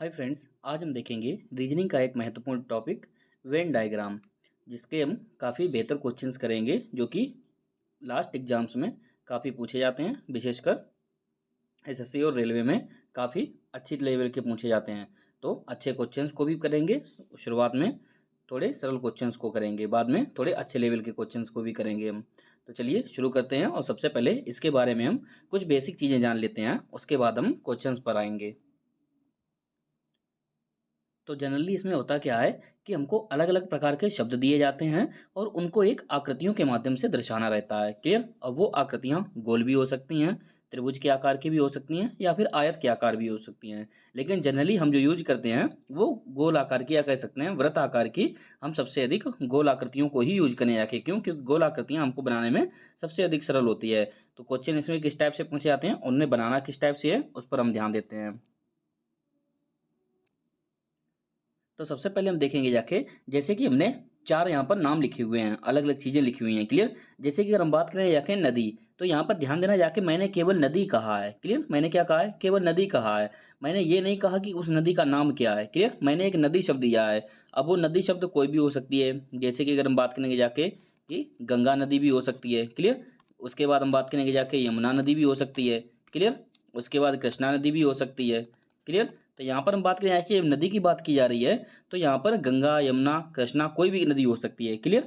Hi friends, आज हम देखेंगे रीजनिंग का एक महत्वपूर्ण टॉपिक वेन डायग्राम, जिसके हम काफ़ी बेहतर क्वेश्चंस करेंगे जो कि लास्ट एग्जाम्स में काफ़ी पूछे जाते हैं। विशेषकर एसएससी और रेलवे में काफ़ी अच्छी लेवल के पूछे जाते हैं। तो अच्छे क्वेश्चंस को भी करेंगे। शुरुआत में थोड़े सरल क्वेश्चंस को करेंगे, बाद में थोड़े अच्छे लेवल के क्वेश्चंस को भी करेंगे हम। तो चलिए शुरू करते हैं और सबसे पहले इसके बारे में हम कुछ बेसिक चीज़ें जान लेते हैं, उसके बाद हम क्वेश्चंस पर आएंगे। तो जनरली इसमें होता क्या है कि हमको अलग अलग प्रकार के शब्द दिए जाते हैं और उनको एक आकृतियों के माध्यम से दर्शाना रहता है। क्लियर? अब वो आकृतियाँ गोल भी हो सकती हैं, त्रिभुज के आकार की भी हो सकती हैं, या फिर आयत के आकार भी हो सकती हैं। लेकिन जनरली हम जो यूज करते हैं वो गोल आकार की, या कह सकते हैं वृत्त आकार की। हम सबसे अधिक गोल आकृतियों को ही यूज करें जाके, क्यों? क्योंकि गोल आकृतियाँ हमको बनाने में सबसे अधिक सरल होती है। तो क्वेश्चन इसमें किस टाइप से पूछे जाते हैं, उन्हें बनाना किस टाइप से है, उस पर हम ध्यान देते हैं। तो सबसे पहले हम देखेंगे जाके, जैसे कि हमने चार यहाँ पर नाम लिखे हुए हैं, अलग अलग चीज़ें लिखी हुई हैं। क्लियर? जैसे कि अगर हम बात करें जाके नदी, तो यहाँ पर ध्यान देना जाके मैंने केवल नदी कहा है। क्लियर? मैंने क्या कहा है? केवल नदी कहा है। मैंने ये नहीं कहा कि उस नदी का नाम क्या है। क्लियर? मैंने एक नदी शब्द दिया है। अब वो नदी शब्द कोई भी हो सकती है। जैसे कि अगर हम बात करेंगे जाके कि गंगा नदी भी हो सकती है। क्लियर? उसके बाद हम बात करेंगे जाके यमुना नदी भी हो सकती है। क्लियर? उसके बाद कृष्णा नदी भी हो सकती है। क्लियर? तो यहाँ पर हम बात करें कि नदी की बात की जा रही है, तो यहाँ पर गंगा, यमुना, कृष्णा कोई भी नदी हो सकती है। क्लियर?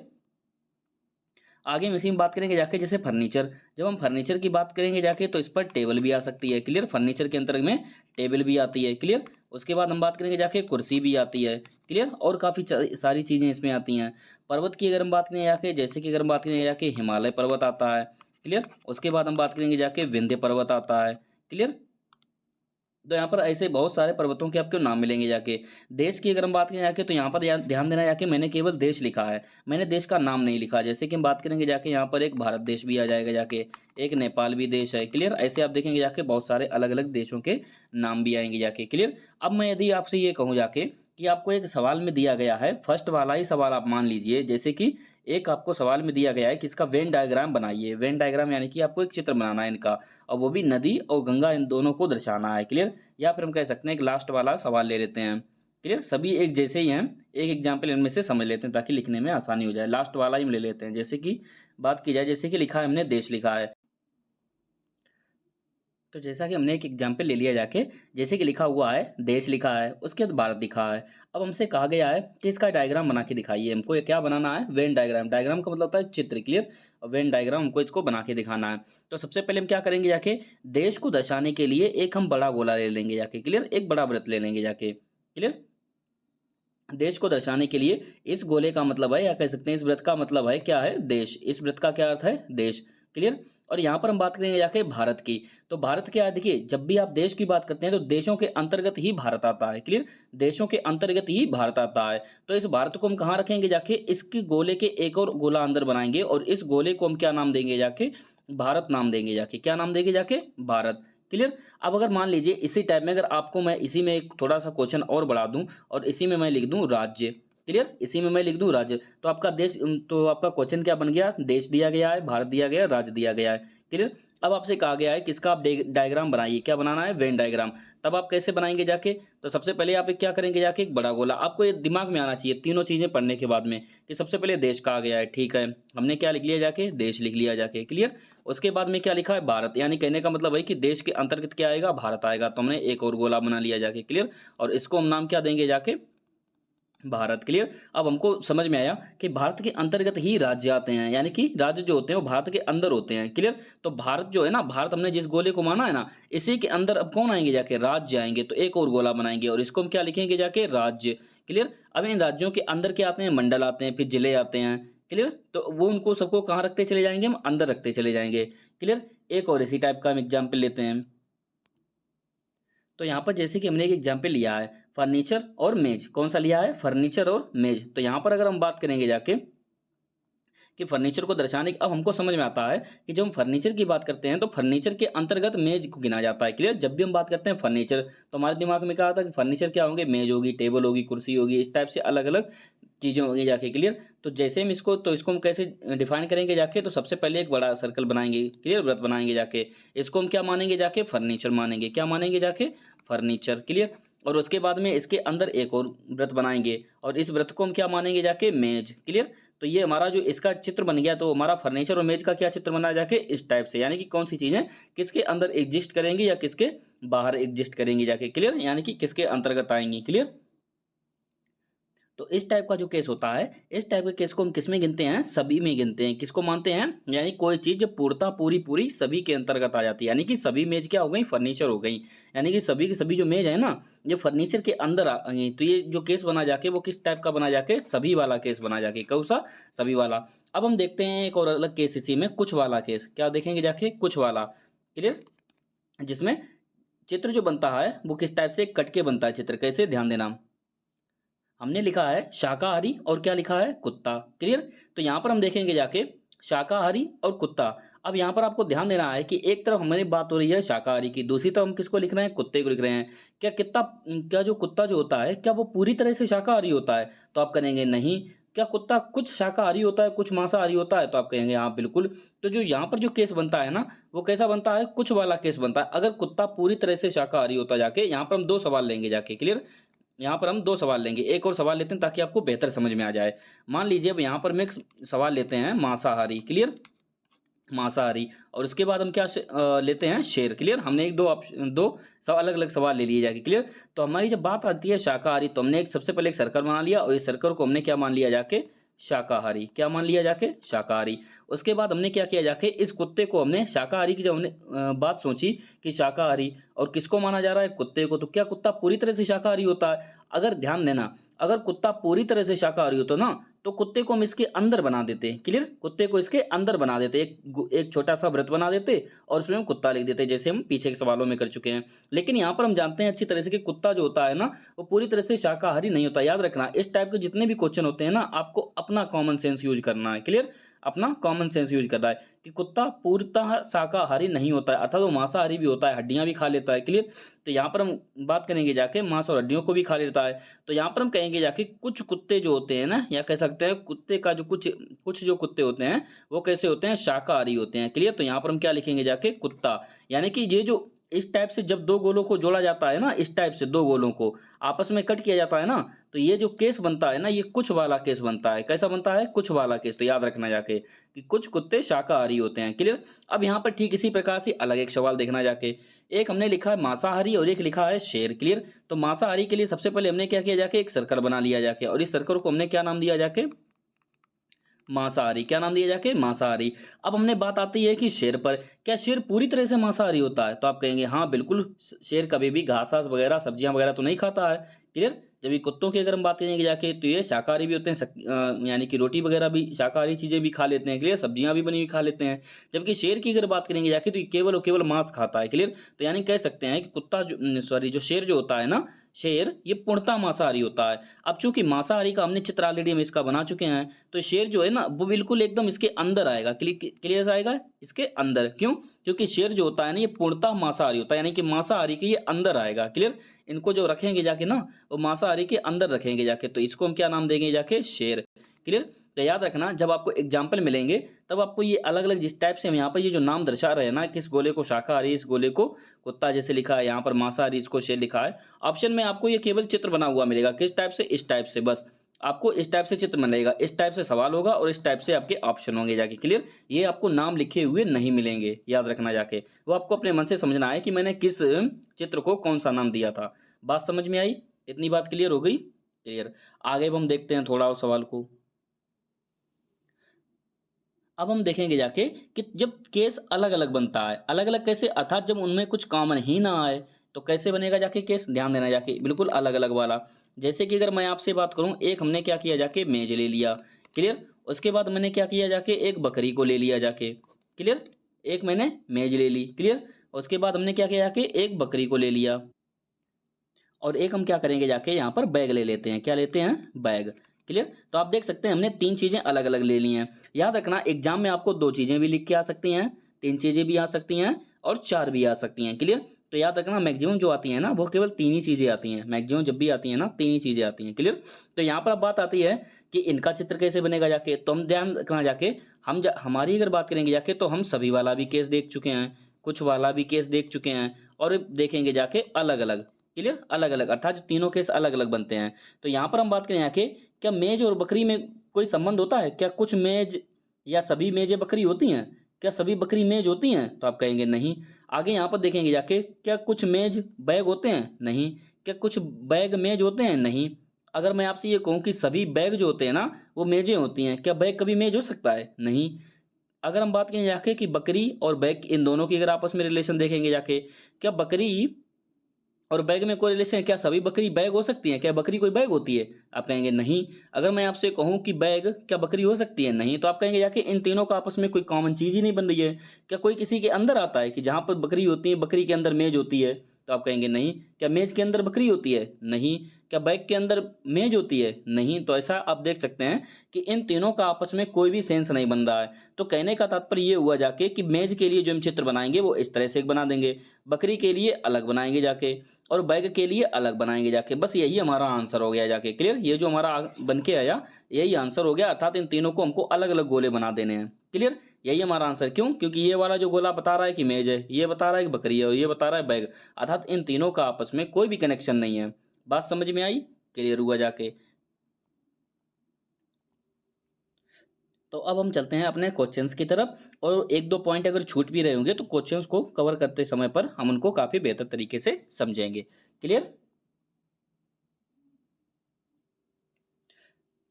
आगे हम इसी में बात करेंगे जाके, जैसे फर्नीचर। जब हम फर्नीचर की बात करेंगे जाके तो इस पर टेबल भी आ सकती है। क्लियर? फर्नीचर के अंतर्गत में टेबल भी आती है। क्लियर? उसके बाद हम बात करेंगे जाके कुर्सी भी आती है। क्लियर? और काफ़ी सारी चीज़ें इसमें आती हैं। पर्वत की अगर हम बात करें जाके, जैसे कि अगर हम बात करेंगे जाके हिमालय पर्वत आता है। क्लियर? उसके बाद हम बात करेंगे जाके विंध्य पर्वत आता है। क्लियर? तो यहाँ पर ऐसे बहुत सारे पर्वतों के आपको नाम मिलेंगे जाके। देश की अगर हम बात करें जाके, तो यहाँ पर ध्यान देना जाके मैंने केवल देश लिखा है, मैंने देश का नाम नहीं लिखा। जैसे कि हम बात करेंगे जाके, यहाँ पर एक भारत देश भी आ जाएगा जाके, एक नेपाल भी देश है। क्लियर? ऐसे आप देखेंगे जाके बहुत सारे अलग अलग देशों के नाम भी आएंगे जाके। क्लियर? अब मैं यदि आपसे ये कहूँ जाके कि आपको एक सवाल में दिया गया है, फर्स्ट वाला ही सवाल आप मान लीजिए, जैसे कि एक आपको सवाल में दिया गया है कि इसका वेन डायग्राम बनाइए। वेन डायग्राम यानी कि आपको एक चित्र बनाना है इनका, और वो भी नदी और गंगा, इन दोनों को दर्शाना है। क्लियर? या फिर हम कह सकते हैं कि लास्ट वाला सवाल ले लेते हैं। क्लियर? सभी एक जैसे ही हैं, एक एग्जाम्पल इनमें से समझ लेते हैं ताकि लिखने में आसानी हो जाए। लास्ट वाला ही हम ले लेते हैं। जैसे कि बात की जाए, जैसे कि लिखा है हमने देश लिखा है, तो जैसा कि हमने एक एग्जाम्पल ले लिया जाके, जैसे कि लिखा हुआ है देश लिखा है, उसके बाद भारत लिखा है। अब हमसे कहा गया है कि इसका डायग्राम बना के दिखाइए। हमको ये क्या बनाना है? Venn diagram. डायग्राम का मतलब होता है चित्र। क्लियर? और वेन डायग्राम हमको इसको बना के दिखाना है। तो सबसे पहले हम क्या करेंगे जाके, देश को दर्शाने के लिए एक हम बड़ा गोला ले लेंगे जाके। क्लियर? एक बड़ा वृत्त ले लेंगे जाके। क्लियर? देश को दर्शाने के लिए इस गोले का मतलब है, या कह सकते हैं इस वृत्त का मतलब है क्या है? देश। इस वृत्त का क्या अर्थ है? देश। क्लियर? और यहाँ पर हम बात करेंगे जाके भारत की। तो भारत क्या है? देखिए, जब भी आप देश की बात करते हैं तो देशों के अंतर्गत ही भारत आता है। क्लियर? देशों के अंतर्गत ही भारत आता है। तो इस भारत को हम कहाँ रखेंगे जाके? इसके गोले के एक और गोला अंदर बनाएंगे, और इस गोले को हम क्या नाम देंगे जाके? भारत नाम देंगे जाके। क्या नाम देंगे जाके? भारत। क्लियर? अब अगर मान लीजिए इसी टाइप में, अगर आपको मैं इसी में एक थोड़ा सा क्वेश्चन और बढ़ा दूं और इसी में मैं लिख दूं राज्य। क्लियर? इसी में मैं लिख दूं राज्य, तो आपका देश, तो आपका क्वेश्चन क्या बन गया? देश दिया गया है, भारत दिया गया है, राज्य दिया गया है। क्लियर? अब आपसे कहा गया है किसका आप डायग्राम बनाइए। क्या बनाना है? Venn diagram. तब आप कैसे बनाएंगे जाके? तो सबसे पहले आप एक क्या करेंगे जाके, एक बड़ा गोला। आपको ये दिमाग में आना चाहिए तीनों चीजें पढ़ने के बाद में, कि सबसे पहले देश कहा गया है, ठीक है, हमने क्या लिख लिया जाके? देश लिख लिया जाके। क्लियर? उसके बाद में क्या लिखा है? भारत। यानी कहने का मतलब है कि देश के अंतर्गत क्या आएगा? भारत आएगा। तो हमने एक और गोला बना लिया जाके। क्लियर? और इसको हम नाम क्या देंगे जाके? भारत। क्लियर? अब हमको समझ में आया कि भारत के अंतर्गत ही राज्य आते हैं, यानी कि राज्य जो होते हैं वो भारत के अंदर होते हैं। क्लियर? तो भारत जो है ना, भारत हमने जिस गोले को माना है ना, इसी के अंदर अब कौन आएंगे जाके? राज्य आएंगे। तो एक और गोला बनाएंगे और इसको हम क्या लिखेंगे जाके? राज्य। क्लियर? अब इन राज्यों के अंदर क्या आते हैं? मंडल आते हैं, फिर जिले आते हैं। क्लियर? तो वो उनको सबको कहाँ रखते चले जाएंगे? हम अंदर रखते चले जाएंगे। क्लियर? एक और इसी टाइप का हम एग्जाम्पल लेते हैं। तो यहाँ पर जैसे कि हमने एक एग्जाम्पल लिया है फर्नीचर और मेज। कौन सा लिया है? फर्नीचर और मेज। तो यहाँ पर अगर हम बात करेंगे जाके कि फर्नीचर को दर्शाने की, अब हमको समझ में आता है कि जब हम फर्नीचर की बात करते हैं तो फर्नीचर के अंतर्गत मेज को गिना जाता है। क्लियर? जब भी हम बात करते हैं फर्नीचर, तो हमारे दिमाग में क्या आता है कि फर्नीचर क्या होंगे? मेज होगी, टेबल होगी, कुर्सी होगी, इस टाइप से अलग अलग चीज़ें होंगी जाके। क्लियर? तो जैसे हम इसको, तो इसको हम कैसे डिफाइन करेंगे जाके? तो सबसे पहले एक बड़ा सर्कल बनाएंगे। क्लियर? वृत्त बनाएंगे जाके। इसको हम क्या मानेंगे जाके? फर्नीचर मानेंगे। क्या मानेंगे जाके? फर्नीचर। क्लियर? और उसके बाद में इसके अंदर एक और वृत्त बनाएंगे और इस वृत्त को हम क्या मानेंगे जाके, मेज। क्लियर। तो ये हमारा जो इसका चित्र बन गया, तो हमारा फर्नीचर और मेज का क्या चित्र बना जाके, इस टाइप से, यानी कि कौन सी चीजें किसके अंदर एग्जिस्ट करेंगी या किसके बाहर एग्जिस्ट करेंगी जाके। क्लियर, यानी कि किसके अंतर्गत आएंगी। क्लियर। तो इस टाइप का जो केस होता है, इस टाइप के केस को हम किस में गिनते हैं, सभी में गिनते हैं। किसको मानते हैं, यानी कोई चीज जब पूर्णता पूरी पूरी सभी के अंतर्गत आ जाती है, यानी कि सभी मेज क्या हो गई, फर्नीचर हो गई, यानी कि सभी की सभी जो मेज है ना, ये फर्नीचर के अंदर आ गई। तो ये जो केस बना जाके वो किस टाइप का बना जाके, सभी वाला केस बना जाके। कौन सा, सभी वाला। अब हम देखते हैं एक और अलग केस इसी में, कुछ वाला केस। क्या देखेंगे जाके, कुछ वाला। क्लियर। जिसमें चित्र जो बनता है वो किस टाइप से, कट के बनता है चित्र। कैसे, ध्यान देना। हमने लिखा है शाकाहारी और क्या लिखा है, कुत्ता। क्लियर। तो यहाँ पर हम देखेंगे जाके शाकाहारी और कुत्ता। अब यहाँ पर आपको ध्यान देना है कि एक तरफ हमारी बात हो रही है शाकाहारी की, दूसरी तरफ हम किसको लिख रहे हैं, कुत्ते को लिख रहे हैं। क्या जो कुत्ता जो होता है, क्या वो पूरी तरह से शाकाहारी होता है, तो आप कहेंगे नहीं। क्या कुत्ता कुछ शाकाहारी होता है, कुछ मांसाहारी होता है, तो आप कहेंगे हाँ बिल्कुल। तो जो यहाँ पर जो केस बनता है ना, वो कैसा बनता है, कुछ वाला केस बनता है। अगर कुत्ता पूरी तरह से शाकाहारी होता जाके, यहाँ पर हम दो सवाल लेंगे जाके। क्लियर। यहाँ पर हम दो सवाल लेंगे, एक और सवाल लेते हैं ताकि आपको बेहतर समझ में आ जाए। मान लीजिए अब यहाँ पर हम एक सवाल लेते हैं मांसाहारी। क्लियर, मांसाहारी। और उसके बाद हम क्या लेते हैं, शेर। क्लियर। हमने एक दो ऑप्शन, दो सब अलग अलग सवाल ले लिए जाके। क्लियर। तो हमारी जब बात आती है शाकाहारी, तो हमने एक सबसे पहले एक सर्कल बना लिया और इस सर्कल को हमने क्या मान लिया जाके, शाकाहारी। क्या मान लिया जाके, शाकाहारी। उसके बाद हमने क्या किया जाके, इस कुत्ते को हमने शाकाहारी की जब हमने बात सोची कि शाकाहारी और किसको माना जा रहा है, कुत्ते को, तो क्या कुत्ता पूरी तरह से शाकाहारी होता है। अगर ध्यान देना, अगर कुत्ता पूरी तरह से शाकाहारी होता ना, तो कुत्ते को हम इसके अंदर बना देते। क्लियर, कुत्ते को इसके अंदर बना देते, एक छोटा सा व्रत बना देते और उसमें हम कुत्ता लिख देते, जैसे हम पीछे के सवालों में कर चुके हैं। लेकिन यहाँ पर हम जानते हैं अच्छी तरह से कि कुत्ता जो होता है ना, वो पूरी तरह से शाकाहारी नहीं होता। याद रखना, इस टाइप के जितने भी क्वेश्चन होते हैं ना, आपको अपना कॉमन सेंस यूज करना है। क्लियर, अपना कॉमन सेंस यूज करना है कि कुत्ता पूर्णतः शाकाहारी नहीं होता है, अर्थात वो मांसाहारी भी होता है, हड्डियां भी खा लेता है। क्लियर। तो यहाँ पर हम बात करेंगे जाके मांस और हड्डियों को भी खा लेता है। तो यहाँ पर हम कहेंगे जाके कुछ कुत्ते जो होते हैं ना, या कह सकते हैं कुत्ते का जो कुछ कुछ जो कुत्ते होते हैं वो कैसे होते हैं, शाकाहारी होते हैं। क्लियर। तो यहाँ पर हम क्या लिखेंगे जाके, कुत्ता। यानी कि ये जो इस टाइप से जब दो गोलों को जोड़ा जाता है ना, इस टाइप से दो गोलों को आपस में कट किया जाता है ना, तो ये जो केस बनता है ना, ये कुछ वाला केस बनता है। कैसा बनता है, कुछ वाला केस। तो याद रखना जाके कि कुछ कुत्ते शाकाहारी होते हैं। क्लियर। अब यहाँ पर ठीक इसी प्रकार से अलग एक सवाल देखना जाके, एक हमने लिखा है मांसाहारी और एक लिखा है शेर। क्लियर। तो मांसाहारी के लिए सबसे पहले हमने क्या किया जाके, एक सर्कल बना लिया जाके और इस सर्कल को हमने क्या नाम दिया जाके, मांसाहारी। क्या नाम दिया जाके, मांसाहारी। अब हमने बात आती है कि शेर पर, क्या शेर पूरी तरह से मांसाहारी होता है, तो आप कहेंगे हाँ बिल्कुल, शेर कभी भी घास घास वगैरह सब्जियां वगैरह तो नहीं खाता है। क्लियर। जब ये कुत्तों की अगर हम बात करेंगे जाके, तो ये शाकाहारी भी होते हैं, यानी कि रोटी वगैरह भी शाकाहारी चीजें भी खा लेते हैं। क्लियर, सब्जियां भी बनी हुई खा लेते हैं। जबकि शेर की अगर बात करेंगे जाके, तो ये केवल और केवल मांस खाता है। क्लियर। तो यानी कह सकते हैं कि कुत्ता जो सॉरी जो शेर जो होता है ना, शेर ये पूर्णतः मांसाहारी होता है। अब चूंकि मांसाहारी का हमने चित्र ऑलरेडी हम इसका बना चुके हैं, तो शेर जो है ना, वो बिल्कुल एकदम इसके अंदर आएगा। क्लियर आएगा इसके अंदर। क्यों, क्योंकि शेर जो होता है ना, ये पूर्णतः मांसाहारी होता है, यानी कि मांसाहारी के ये अंदर आएगा। क्लियर। इनको जो रखेंगे जाके ना, वो मांसाहारी के अंदर रखेंगे जाके, तो इसको हम क्या नाम देंगे जाके, शेर। क्लियर। तो याद रखना, जब आपको एग्जाम्पल मिलेंगे तब आपको ये अलग अलग जिस टाइप से हम यहाँ पर ये जो नाम दर्शा रहे हैं ना, किस गोले को शाकाहारी, इस गोले को कुत्ता जैसे लिखा है, यहाँ पर मांसाहारी इसको शेर लिखा है, ऑप्शन में आपको ये केवल चित्र बना हुआ मिलेगा। किस टाइप से, इस टाइप से। बस आपको इस टाइप से चित्र मिलेगा, इस टाइप से सवाल होगा और इस टाइप से आपके ऑप्शन होंगे जाके। क्लियर। ये आपको नाम लिखे हुए नहीं मिलेंगे, याद रखना जाके। वो आपको अपने मन से समझना है कि मैंने किस चित्र को कौन सा नाम दिया था। बात समझ में आई, इतनी बात क्लियर हो गई। क्लियर। आगे अब हम देखते हैं थोड़ा और सवाल को। अब हम देखेंगे जाके कि जब केस अलग अलग बनता है, अलग अलग कैसे, अर्थात जब उनमें कुछ कॉमन ही ना आए, तो कैसे बनेगा जाके केस, ध्यान देना जाके, बिल्कुल अलग अलग वाला। जैसे कि अगर मैं आपसे बात करूं, एक हमने क्या किया जाके, मेज ले लिया। क्लियर। उसके बाद मैंने क्या किया जाके, एक बकरी को ले लिया जाके। क्लियर। एक मैंने मेज ले ली। क्लियर। उसके बाद हमने क्या किया जाके, एक बकरी को ले लिया और एक हम क्या करेंगे जाके, यहाँ पर बैग ले लेते हैं। क्या लेते हैं, बैग। क्लियर। तो आप देख सकते हैं हमने तीन चीजें अलग अलग ले ली हैं। याद रखना, एग्जाम में आपको दो चीजें भी लिख के आ सकती हैं, तीन चीजें भी आ सकती हैं और चार भी आ सकती हैं। क्लियर। तो याद रखना, मैक्सिमम जो आती है ना, वो केवल तीन ही चीजें आती हैं। मैक्सिमम जब भी आती है ना, तीन ही चीजें आती हैं। क्लियर। तो यहाँ पर अब बात आती है कि इनका चित्र कैसे बनेगा जाके, तो हम ध्यान रखना जाके, हमारी अगर बात करेंगे जाके, तो हम सभी वाला भी केस देख चुके हैं, कुछ वाला भी केस देख चुके हैं और देखेंगे जाके अलग अलग। क्लियर, अलग अलग, अर्थात जो तीनों केस अलग अलग बनते हैं। तो यहाँ पर हम बात करें यहाँ के, क्या मेज और बकरी में कोई संबंध होता है? क्या कुछ मेज या सभी मेजें बकरी होती हैं? क्या सभी बकरी मेज होती हैं? तो आप कहेंगे नहीं। आगे यहाँ पर देखेंगे जाके, क्या कुछ मेज बैग होते हैं? नहीं। क्या कुछ बैग मेज होते हैं? नहीं। अगर मैं आपसे ये कहूँ कि सभी बैग जो होते हैं ना वो मेजें होती हैं, क्या बैग कभी मेज हो सकता है? नहीं। अगर हम बात करें जाके कि बकरी और बैग इन दोनों की अगर आपस में रिलेशन देखेंगे जाके, क्या बकरी और बैग में कोई रिलेशन है? क्या सभी बकरी बैग हो सकती हैं? क्या बकरी कोई बैग होती है? आप कहेंगे नहीं। अगर मैं आपसे कहूं कि बैग क्या बकरी हो सकती है? नहीं। तो आप कहेंगे जाके इन तीनों का आपस में कोई कॉमन चीज ही नहीं बन रही है। क्या कोई किसी के अंदर आता है कि जहां पर बकरी होती है बकरी के अंदर मेज होती है? तो आप कहेंगे नहीं। क्या मेज के अंदर बकरी होती है? नहीं। क्या बैग के अंदर मेज होती है? नहीं। तो ऐसा आप देख सकते हैं कि इन तीनों का आपस में कोई भी सेंस नहीं बन रहा है। तो कहने का तात्पर्य ये हुआ जाके कि मेज के लिए जो हम चित्र बनाएंगे वो इस तरह से एक बना देंगे, बकरी के लिए अलग बनाएंगे जाके, और बैग के लिए अलग बनाएंगे जाके। बस यही हमारा आंसर हो गया जाके। क्लियर, ये जो हमारा बन के आया यही आंसर हो गया, अर्थात इन तीनों को हमको अलग अलग गोले बना देने हैं। क्लियर, यही हमारा आंसर। क्यों? क्योंकि ये वाला जो गोला बता रहा है कि मेज है, ये बता रहा है कि बकरी है, और ये बता रहा है बैग, अर्थात इन तीनों का आपस में कोई भी कनेक्शन नहीं है। बात समझ में आई? क्लियर हुआ जाके। तो अब हम चलते हैं अपने क्वेश्चंस की तरफ, और एक दो पॉइंट अगर छूट भी रहे होंगे तो क्वेश्चंस को कवर करते समय पर हम उनको काफी बेहतर तरीके से समझेंगे। क्लियर।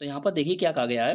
तो यहाँ पर देखिए क्या कहा गया है,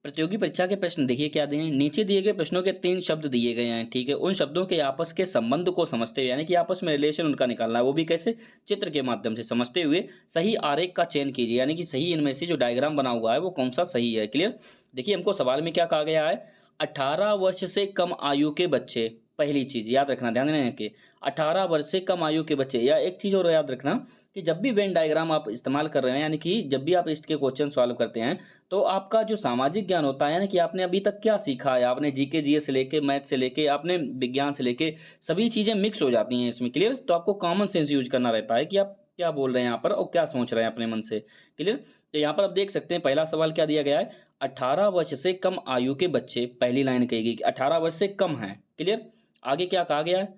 प्रतियोगी परीक्षा के प्रश्न देखिए क्या दिए हैं। नीचे दिए गए प्रश्नों के 3 शब्द दिए गए हैं, ठीक है। उन शब्दों के आपस के संबंध को समझते हुए, यानी कि आपस में रिलेशन उनका निकालना है, वो भी कैसे? चित्र के माध्यम से समझते हुए सही आरेख का चयन कीजिए, यानी कि सही इनमें से जो डायग्राम बना हुआ है वो कौन सा सही है। क्लियर। देखिए हमको सवाल में क्या कहा गया है, 18 वर्ष से कम आयु के बच्चे, पहली चीज याद रखना, ध्यान देना है कि 18 वर्ष से कम आयु के बच्चे। या एक चीज और याद रखना कि जब भी वेन डायग्राम आप इस्तेमाल कर रहे हैं, यानी कि जब भी आप इसके क्वेश्चन सॉल्व करते हैं, तो आपका जो सामाजिक ज्ञान होता है, यानी कि आपने अभी तक क्या सीखा है, आपने जीके जीएस से लेके मैथ से लेके आपने विज्ञान से लेके सभी चीजें मिक्स हो जाती हैं इसमें। क्लियर। तो आपको कॉमन सेंस यूज करना रहता है कि आप क्या बोल रहे हैं यहाँ पर और क्या सोच रहे हैं अपने मन से। क्लियर। तो यहाँ पर आप देख सकते हैं पहला सवाल क्या दिया गया है, 18 वर्ष से कम आयु के बच्चे, पहली लाइन कहेगी कि 18 वर्ष से कम है। क्लियर। आगे क्या कहा गया है,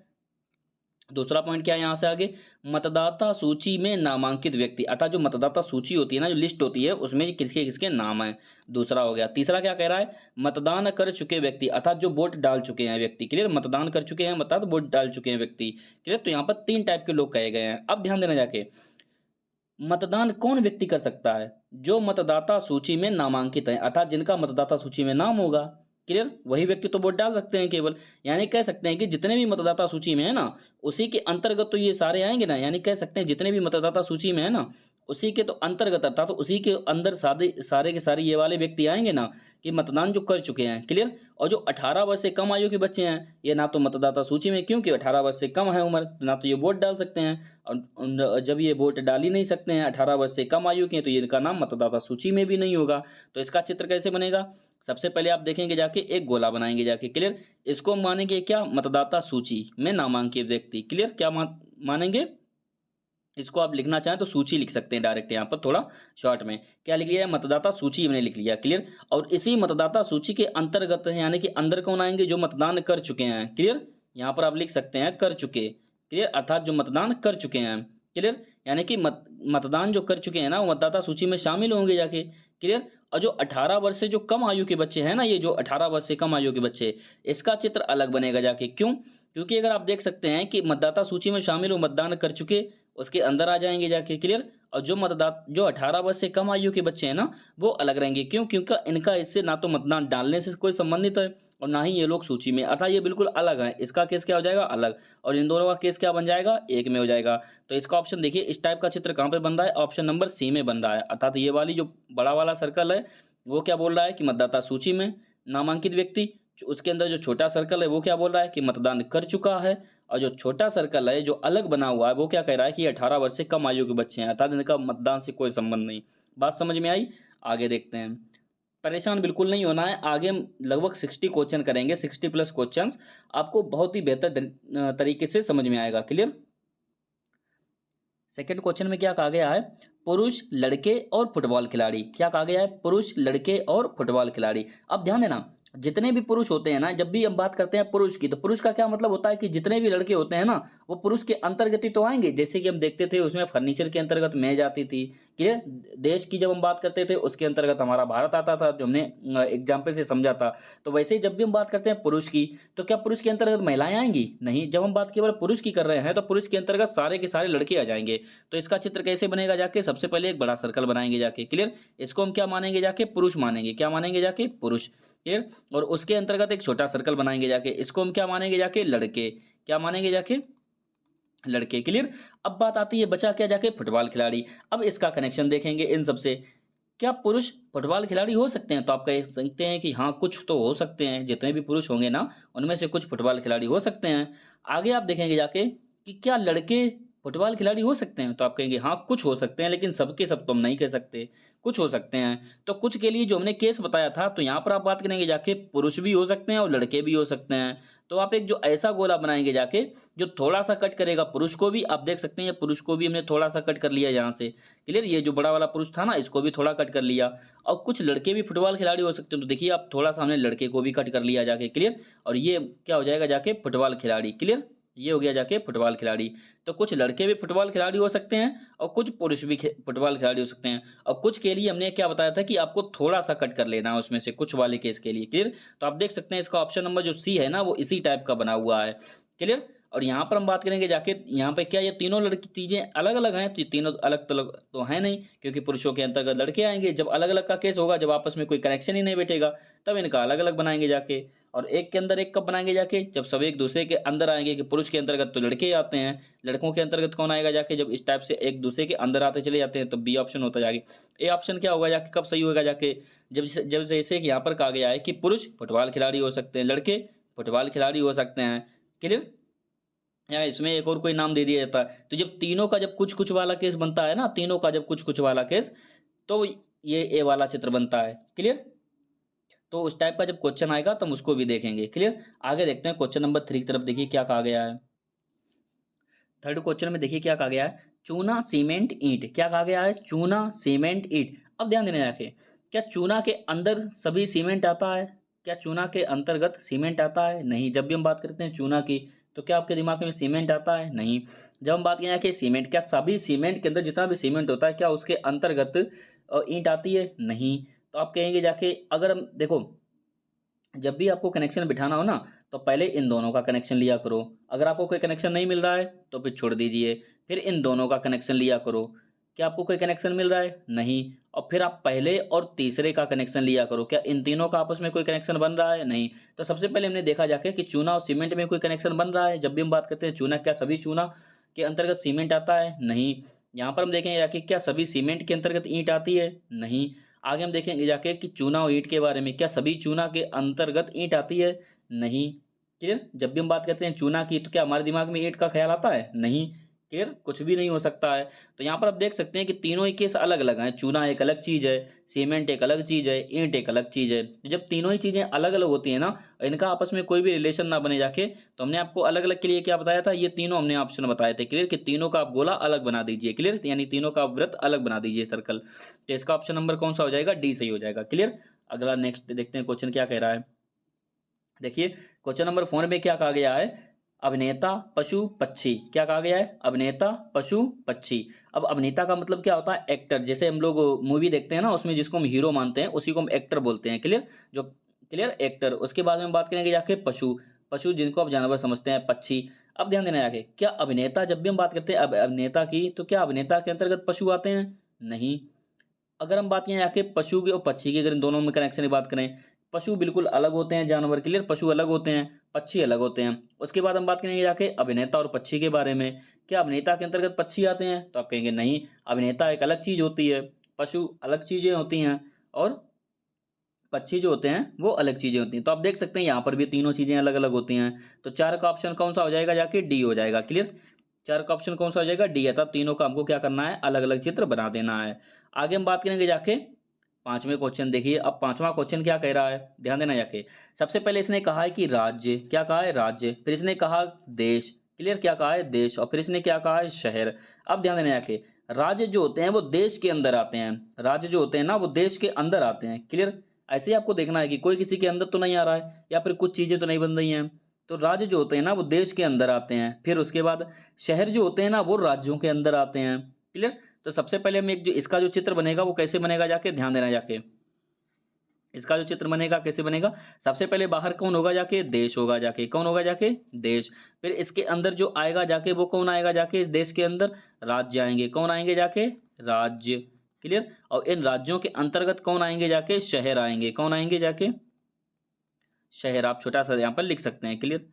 दूसरा पॉइंट क्या है यहाँ से आगे, मतदाता सूची में नामांकित व्यक्ति, अर्थात जो मतदाता सूची होती है ना, जो लिस्ट होती है उसमें किसके किसके नाम है, दूसरा हो गया। तीसरा क्या कह रहा है, मतदान कर चुके व्यक्ति, अर्थात जो वोट डाल चुके हैं व्यक्ति। क्लियर, मतदान कर चुके हैं मतलब वोट डाल चुके हैं व्यक्ति। क्लियर। तो यहाँ पर 3 टाइप के लोग कहे गए हैं। अब ध्यान देना जाके, मतदान कौन व्यक्ति कर सकता है, जो मतदाता सूची में नामांकित है, अर्थात जिनका मतदाता सूची में नाम होगा। क्लियर, वही व्यक्ति तो वोट डाल सकते हैं केवल। यानी कह सकते हैं कि जितने भी मतदाता सूची में है ना उसी के अंतर्गत तो ये सारे आएंगे ना, यानी कह सकते हैं जितने भी मतदाता सूची में है ना उसी के तो अंतर्गत, अर्थात तो उसी के अंदर सारे सारे के सारे ये वाले व्यक्ति आएंगे ना कि मतदान जो कर चुके हैं। क्लियर। और जो 18 वर्ष से कम आयु के बच्चे हैं ये ना तो मतदाता सूची में, क्योंकि 18 वर्ष से कम है उम्र, ना तो ये वोट डाल सकते हैं। और जब ये वोट डाल ही नहीं सकते हैं, 18 वर्ष से कम आयु के हैं, तो ये इनका नाम मतदाता सूची में भी नहीं होगा। तो इसका चित्र कैसे बनेगा, सबसे पहले आप देखेंगे जाके एक गोला बनाएंगे जाके। क्लियर। इसको मानेंगे क्या, मतदाता सूची में नामांकित व्यक्ति। क्लियर, क्या मानेंगे, इसको आप लिखना चाहें तो सूची लिख सकते हैं डायरेक्ट, यहाँ पर थोड़ा शॉर्ट में क्या लिख लिया है, मतदाता सूची मैंने लिख लिया। क्लियर। और इसी मतदाता सूची के अंतर्गत है, यानी कि अंदर कौन आएंगे, जो मतदान कर चुके हैं। क्लियर, यहाँ पर आप लिख सकते हैं कर चुके। क्लियर, अर्थात जो मतदान कर चुके हैं। क्लियर, यानी कि मतदान जो कर चुके हैं ना वो मतदाता सूची में शामिल होंगे जाके। क्लियर। और जो 18 वर्ष से जो कम आयु के बच्चे हैं ना, ये जो 18 वर्ष से कम आयु के बच्चे, इसका चित्र अलग बनेगा जाके। क्यों? क्योंकि अगर आप देख सकते हैं कि मतदाता सूची में शामिल हो, मतदान कर चुके, उसके अंदर आ जाएंगे जाके। क्लियर। और जो 18 वर्ष से कम आयु के बच्चे हैं ना वो अलग रहेंगे। क्यों? क्योंकि इनका इससे ना तो मतदान डालने से कोई संबंधित है और ना ही ये लोग सूची में, अर्थात ये बिल्कुल अलग है। इसका केस क्या हो जाएगा, अलग, और इन दोनों का केस क्या बन जाएगा, एक में हो जाएगा। तो इसका ऑप्शन देखिए, इस टाइप का चित्र कहाँ पे बन रहा है, ऑप्शन नंबर सी में बन रहा है। अर्थात ये वाली जो बड़ा वाला सर्कल है वो क्या बोल रहा है कि मतदाता सूची में नामांकित व्यक्ति, उसके अंदर जो छोटा सर्कल है वो क्या बोल रहा है कि मतदान कर चुका है, और जो छोटा सर्कल है जो अलग बना हुआ है वो क्या कह रहा है कि 18 वर्ष से कम आयु के बच्चे हैं, अर्थात इनका मतदान से कोई संबंध नहीं। बात समझ में आई? आगे देखते हैं। परेशान बिल्कुल नहीं होना है, आगे हम लगभग 60 क्वेश्चन करेंगे, 60 प्लस क्वेश्चंस, आपको बहुत ही बेहतर तरीके से समझ में आएगा। क्लियर। सेकंड क्वेश्चन में क्या कहा गया है, पुरुष लड़के और फुटबॉल खिलाड़ी। क्या कहा गया है, पुरुष लड़के और फुटबॉल खिलाड़ी। अब ध्यान देना, जितने भी पुरुष होते हैं ना, जब भी हम बात करते हैं पुरुष की, तो पुरुष का क्या मतलब होता है कि जितने भी लड़के होते हैं ना वो पुरुष के अंतर्गत ही तो आएंगे। जैसे कि हम देखते थे उसमें फर्नीचर के अंतर्गत मेज आती थी, क्लियर। देश की जब हम बात करते थे उसके अंतर्गत हमारा भारत आता था, जो हमने एग्जाम्पल से समझा था। तो वैसे ही जब भी हम बात करते हैं पुरुष की, तो क्या पुरुष के अंतर्गत महिलाएं आएंगी? नहीं। जब हम बात केवल पुरुष की कर रहे हैं तो पुरुष के अंतर्गत सारे के सारे लड़के आ जाएंगे। तो इसका चित्र कैसे बनेगा? जाके सबसे पहले एक बड़ा सर्कल बनाएंगे जाके, क्लियर। इसको हम क्या मानेंगे? जाके पुरुष मानेंगे। क्या मानेंगे? जाके पुरुष, क्लियर। और उसके अंतर्गत एक छोटा सर्कल बनाएंगे जाके, इसको हम क्या मानेंगे? जाके लड़के। क्या मानेंगे? जाके लड़के, क्लियर। अब बात आती है बचा क्या? जाके फुटबॉल खिलाड़ी। अब इसका कनेक्शन देखेंगे इन सबसे। क्या पुरुष फुटबॉल खिलाड़ी हो सकते हैं? तो आप कह सकते हैं कि हाँ, कुछ तो हो सकते हैं। जितने भी पुरुष होंगे ना, उनमें से कुछ फुटबॉल खिलाड़ी हो सकते हैं। आगे आप देखेंगे जाके कि क्या लड़के फुटबॉल खिलाड़ी हो सकते हैं? तो आप कहेंगे हाँ, कुछ हो सकते हैं, लेकिन सबके सब तो हम नहीं कह सकते, कुछ हो सकते हैं। तो कुछ के लिए जो हमने केस बताया था, तो यहाँ पर आप बात करेंगे जाके पुरुष भी हो सकते हैं और लड़के भी हो सकते हैं। तो आप एक जो ऐसा गोला बनाएंगे जाके, जो थोड़ा सा कट करेगा पुरुष को भी, आप देख सकते हैं पुरुष को भी हमने थोड़ा सा कट कर लिया यहाँ से, क्लियर। ये जो बड़ा वाला पुरुष था ना, इसको भी थोड़ा कट कर लिया। और कुछ लड़के भी फुटबॉल खिलाड़ी हो सकते हैं, तो देखिए आप थोड़ा सा हमने लड़के को भी कट कर लिया जाके, क्लियर। और ये क्या हो जाएगा? जाके फुटबॉल खिलाड़ी, क्लियर। ये हो गया जाके फुटबॉल खिलाड़ी। तो कुछ लड़के भी फुटबॉल खिलाड़ी हो सकते हैं और कुछ पुरुष भी फुटबॉल खिलाड़ी हो सकते हैं। और कुछ के लिए हमने क्या बताया था कि आपको थोड़ा सा कट कर लेना है उसमें से, कुछ वाले केस के लिए, क्लियर। तो आप देख सकते हैं इसका ऑप्शन नंबर जो सी है ना, वो इसी टाइप का बना हुआ है, क्लियर। और यहाँ पर हम बात करेंगे जाके, यहाँ पे क्या ये तीनों लड़की चीजें अलग अलग हैं? तो ये तीनों अलग तो है नहीं, क्योंकि पुरुषों के अंतर्गत लड़के आएंगे। जब अलग अलग का केस होगा, जब आपस में कोई कनेक्शन ही नहीं बैठेगा, तब इनका अलग अलग बनाएंगे जाके। और एक के अंदर एक कब बनाएंगे जाके? जब सब एक दूसरे के अंदर आएंगे, कि पुरुष के अंतर्गत तो लड़के आते हैं, लड़कों के अंतर्गत कौन आएगा जाके? जब इस टाइप से एक दूसरे के अंदर आते चले जाते हैं, तो बी ऑप्शन होता जाएगा। ए ऑप्शन क्या होगा जाके? कब सही होगा जाके? जब जैसे कि यहाँ पर कहा गया है कि पुरुष फुटबॉल खिलाड़ी हो सकते हैं, लड़के फुटबॉल खिलाड़ी हो सकते हैं, क्लियर। या इसमें एक और कोई नाम दे दिया जाता है। तो जब तीनों का जब कुछ कुछ वाला केस बनता है ना, तीनों का जब कुछ कुछ वाला केस, तो ये ए वाला चित्र बनता है, क्लियर। तो उस टाइप का जब क्वेश्चन आएगा तो हम उसको भी देखेंगे, क्लियर। आगे देखते हैं क्वेश्चन नंबर 3 की तरफ। देखिए क्या कहा गया है। थर्ड क्वेश्चन में देखिए क्या कहा गया है। चूना सीमेंट ईंट। क्या कहा गया है? चूना सीमेंट ईंट। अब ध्यान देना रखें, क्या चूना के अंदर सभी सीमेंट आता है? क्या चूना के अंतर्गत सीमेंट आता है? नहीं। जब भी हम बात करते हैं चूना की, तो क्या आपके दिमाग में सीमेंट आता है? नहीं। जब हम बात करें कि सीमेंट, क्या सभी सीमेंट के अंदर जितना भी सीमेंट होता है, क्या उसके अंतर्गत ईंट आती है? नहीं। तो आप कहेंगे जाके, अगर हम देखो, जब भी आपको कनेक्शन बिठाना हो ना, तो पहले इन दोनों का कनेक्शन लिया करो। अगर आपको कोई कनेक्शन नहीं मिल रहा है तो फिर छोड़ दीजिए, फिर इन दोनों का कनेक्शन लिया करो। क्या आपको कोई कनेक्शन मिल रहा है? नहीं। और फिर आप पहले और तीसरे का कनेक्शन लिया करो। क्या इन तीनों का आपस में कोई कनेक्शन बन रहा है? नहीं। तो सबसे पहले हमने देखा जाके कि चूना और सीमेंट में कोई कनेक्शन बन रहा है। जब भी हम बात करते हैं चूना, क्या सभी चूना के अंतर्गत सीमेंट आता है? नहीं। यहाँ पर हम देखेंगे जाके, क्या सभी सीमेंट के अंतर्गत ईंट आती है? नहीं। आगे हम देखेंगे जाके कि चूना और ईंट के बारे में, क्या सभी चूना के अंतर्गत ईंट आती है? नहीं। क्लियर। जब भी हम बात करते हैं चूना की, तो क्या हमारे दिमाग में ईंट का ख्याल आता है? नहीं। क्लियर, कुछ भी नहीं हो सकता है। तो यहाँ पर आप देख सकते हैं कि तीनों ही केस अलग अलग हैं। चूना एक अलग चीज है, सीमेंट एक अलग चीज है, ईंट एक अलग चीज है। जब तीनों ही चीजें अलग अलग होती है ना, इनका आपस में कोई भी रिलेशन ना बने जाके, तो हमने आपको अलग अलग के लिए क्या बताया था? ये तीनों हमने ऑप्शन बताए थे, क्लियर, कि तीनों का आप गोला अलग बना दीजिए, क्लियर, यानी तीनों का आप वृत्त अलग बना दीजिए, सर्कल। तो इसका ऑप्शन नंबर कौन सा हो जाएगा? डी सही हो जाएगा, क्लियर। अगला नेक्स्ट देखते हैं क्वेश्चन क्या कह रहा है। देखिए क्वेश्चन नंबर 4 में क्या कहा गया है। अभिनेता पशु पक्षी। क्या कहा गया है? अभिनेता पशु पक्षी। अब अभिनेता का मतलब क्या होता है? एक्टर। जैसे हम लोग मूवी देखते हैं ना, उसमें जिसको हम हीरो मानते हैं उसी को हम एक्टर बोलते हैं, क्लियर। जो क्लियर, एक्टर। उसके बाद में हम बात करेंगे जाके पशु। पशु जिनको आप जानवर समझते हैं, पक्षी। अब ध्यान देना जाके, क्या अभिनेता, जब भी हम बात करते हैं अभिनेता की, तो क्या अभिनेता के अंतर्गत पशु आते हैं? नहीं। अगर हम बात करें आके पशु की और पक्षी की, अगर इन दोनों में कनेक्शन की बात करें, पशु बिल्कुल अलग होते हैं जानवर, क्लियर, पशु अलग होते हैं, पक्षी अलग होते हैं। उसके बाद हम बात करेंगे जाके अभिनेता और पक्षी के बारे में। क्या अभिनेता के अंतर्गत पक्षी आते हैं? तो आप कहेंगे नहीं, अभिनेता एक अलग चीज होती है, पशु अलग चीजें होती हैं, और पक्षी जो होते हैं वो अलग चीजें होती हैं। तो आप देख सकते हैं यहाँ पर भी तीनों चीजें अलग अलग होती हैं। तो 4 का ऑप्शन कौन सा हो जाएगा? जाके डी हो जाएगा, क्लियर। 4 का ऑप्शन कौन सा हो जाएगा? डी है। तब तीनों का हमको क्या करना है? अलग अलग चित्र बना देना है। आगे हम बात करेंगे जाके 5वें क्वेश्चन। देखिए अब 5वां क्वेश्चन क्या कह रहा है, ध्यान देना जाके। सबसे पहले इसने कहा है कि राज्य। क्या कहा है? राज्य। फिर इसने कहा देश, क्लियर, क्या कहा है? देश। और फिर इसने क्या कहा है? शहर। अब ध्यान देना जाके, राज्य जो होते हैं वो देश के अंदर आते हैं। राज्य जो होते हैं ना, वो देश के अंदर आते हैं, क्लियर। ऐसे ही आपको देखना है कि कोई किसी के अंदर तो नहीं आ रहा है, या फिर कुछ चीजें तो नहीं बन रही हैं। तो राज्य जो होते हैं ना वो देश के अंदर आते हैं, फिर उसके बाद शहर जो होते हैं ना वो राज्यों के अंदर आते हैं। क्लियर। तो सबसे पहले हम एक जो इसका जो चित्र बनेगा वो कैसे बनेगा, जाके ध्यान देना जाके इसका जो चित्र बनेगा कैसे बनेगा। सबसे पहले बाहर कौन होगा, जाके देश होगा, जाके कौन होगा, जाके देश। फिर इसके अंदर जो आएगा जाके वो कौन आएगा, जाके देश के अंदर राज्य आएंगे, कौन आएंगे, जाके राज्य। क्लियर। और इन राज्यों के अंतर्गत कौन आएंगे, जाके शहर आएंगे, कौन आएंगे, जाके शहर। आप छोटा सा यहाँ पर लिख सकते हैं। क्लियर।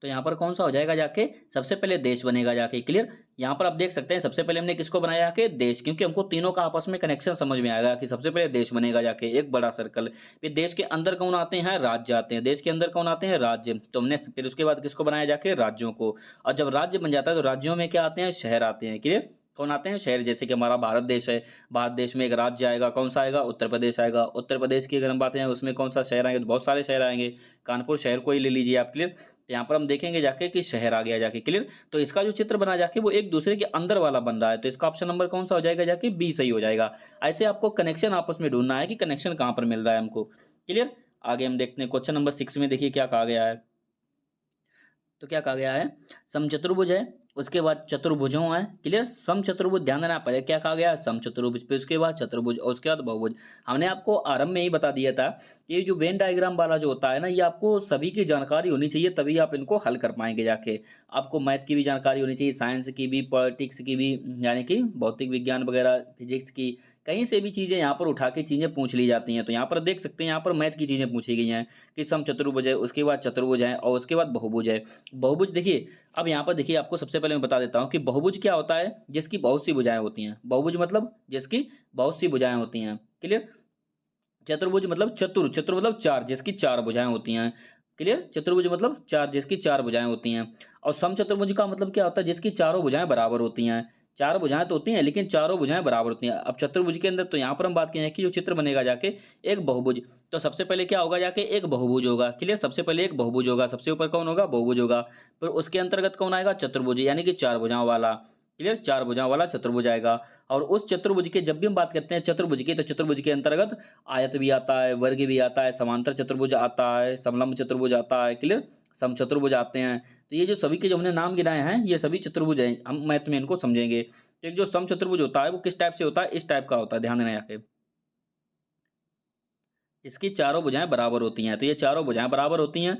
तो यहाँ पर कौन सा हो जाएगा, जाके सबसे पहले देश बनेगा, जाके। क्लियर। यहाँ पर आप देख सकते हैं सबसे पहले हमने किसको बनाया, जाके देश, क्योंकि हमको तीनों का आपस में कनेक्शन समझ में आएगा कि सबसे पहले देश बनेगा, जाके एक बड़ा सर्कल। फिर देश के अंदर कौन आते हैं, राज्य आते हैं, देश के अंदर कौन आते हैं, राज्य। तो हमने फिर उसके बाद किसको बनाया, जाके राज्यों को। और जब राज्य बन जाता है तो राज्यों में क्या आते हैं, शहर आते हैं। क्लियर। कौन आते हैं, शहर। जैसे कि हमारा भारत देश है, भारत देश में एक राज्य आएगा, कौन सा आएगा, उत्तर प्रदेश आएगा। उत्तर प्रदेश की अगर हम बात करें उसमें कौन सा शहर आएंगे, तो बहुत सारे शहर आएंगे। कानपुर शहर को ही ले लीजिए आप। क्लियर। तो यहाँ पर हम देखेंगे जाके कि शहर आ गया, जाके। क्लियर। तो इसका जो चित्र बना जाके वो एक दूसरे के अंदर वाला बन रहा है, तो इसका ऑप्शन नंबर कौन सा हो जाएगा, जाके बी सही हो जाएगा। ऐसे आपको कनेक्शन आपस में ढूंढना है कि कनेक्शन कहाँ पर मिल रहा है हमको। क्लियर। आगे हम देखते हैं क्वेश्चन नंबर 6 में, देखिए क्या कहा गया है। तो क्या कहा गया है, समचतुर्भुज है, उसके बाद चतुर्भुजों है। क्लियर। समचतुर्भुज, ध्यान देना, पहले क्या कहा गया, समचतुर्भुज, फिर उसके बाद चतुर्भुज और उसके बाद बहुभुज। हमने आपको आरंभ में ही बता दिया था कि ये जो वेन डायग्राम वाला जो होता है ना, ये आपको सभी की जानकारी होनी चाहिए, तभी आप इनको हल कर पाएंगे जाके। आपको मैथ की भी जानकारी होनी चाहिए, साइंस की भी, पॉलिटिक्स की भी, यानी कि भौतिक विज्ञान वगैरह, फिजिक्स की, कहीं से भी चीज़ें यहाँ पर उठा के चीज़ें पूछ ली जाती हैं। तो यहाँ पर देख सकते हैं, यहाँ पर मैथ की चीज़ें पूछी गई हैं कि समचतुर्भुज है, उसके बाद चतुर्भुज है और उसके बाद बहुभुज है। बहुभुज देखिए, अब यहाँ पर देखिए आपको सबसे पहले मैं बता देता हूँ कि बहुभुज क्या होता है, जिसकी बहुत सी भुजाएं होती हैं। बहुभुज मतलब जिसकी बहुत सी भुजाएं होती हैं। क्लियर। चतुर्भुज मतलब चतुर, चतुर मतलब चार, जिसकी चार भुजाएं होती हैं। क्लियर। चतुर्भुज मतलब चार, जिसकी चार भुजाएं होती हैं। और समचतुर्भुज का मतलब क्या होता है, जिसकी चारों भुजाएं बराबर होती हैं। चार भुजाएं तो होती हैं लेकिन चारों भुजाएं बराबर होती हैं। अब चतुर्भुज के अंदर तो यहाँ पर हम बात करें कि जो चित्र बनेगा जाके एक बहुभुज, तो सबसे पहले क्या होगा, जाके एक बहुभुज होगा। क्लियर। सबसे पहले एक बहुभुज होगा, सबसे ऊपर कौन होगा, बहुभुज होगा। फिर उसके अंतर्गत कौन आएगा, चतुर्भुज, यानी कि चार भुजाओं वाला। क्लियर। चार भुजाओं वाला चतुर्भुज आएगा। और उस चतुर्भुज के जब भी हम बात करते हैं चतुर्भुज की, तो चतुर्भुज के अंतर्गत आयत भी आता है, वर्ग भी आता है, समांतर चतुर्भुज आता है, समलंब चतुर्भुज आता है। क्लियर। समचतुर्भुज आते हैं। तो ये जो सभी के जो हमने नाम गिनाए हैं ये सभी चतुर्भुज हैं, हम मैथ में इनको समझेंगे। तो एक जो समचतुर्भुज होता है वो किस टाइप से होता है, इस टाइप का होता है, ध्यान देना यहाँ पे। इसकी चारों भुजाएं बराबर होती हैं, तो ये चारों भुजाएं बराबर होती हैं।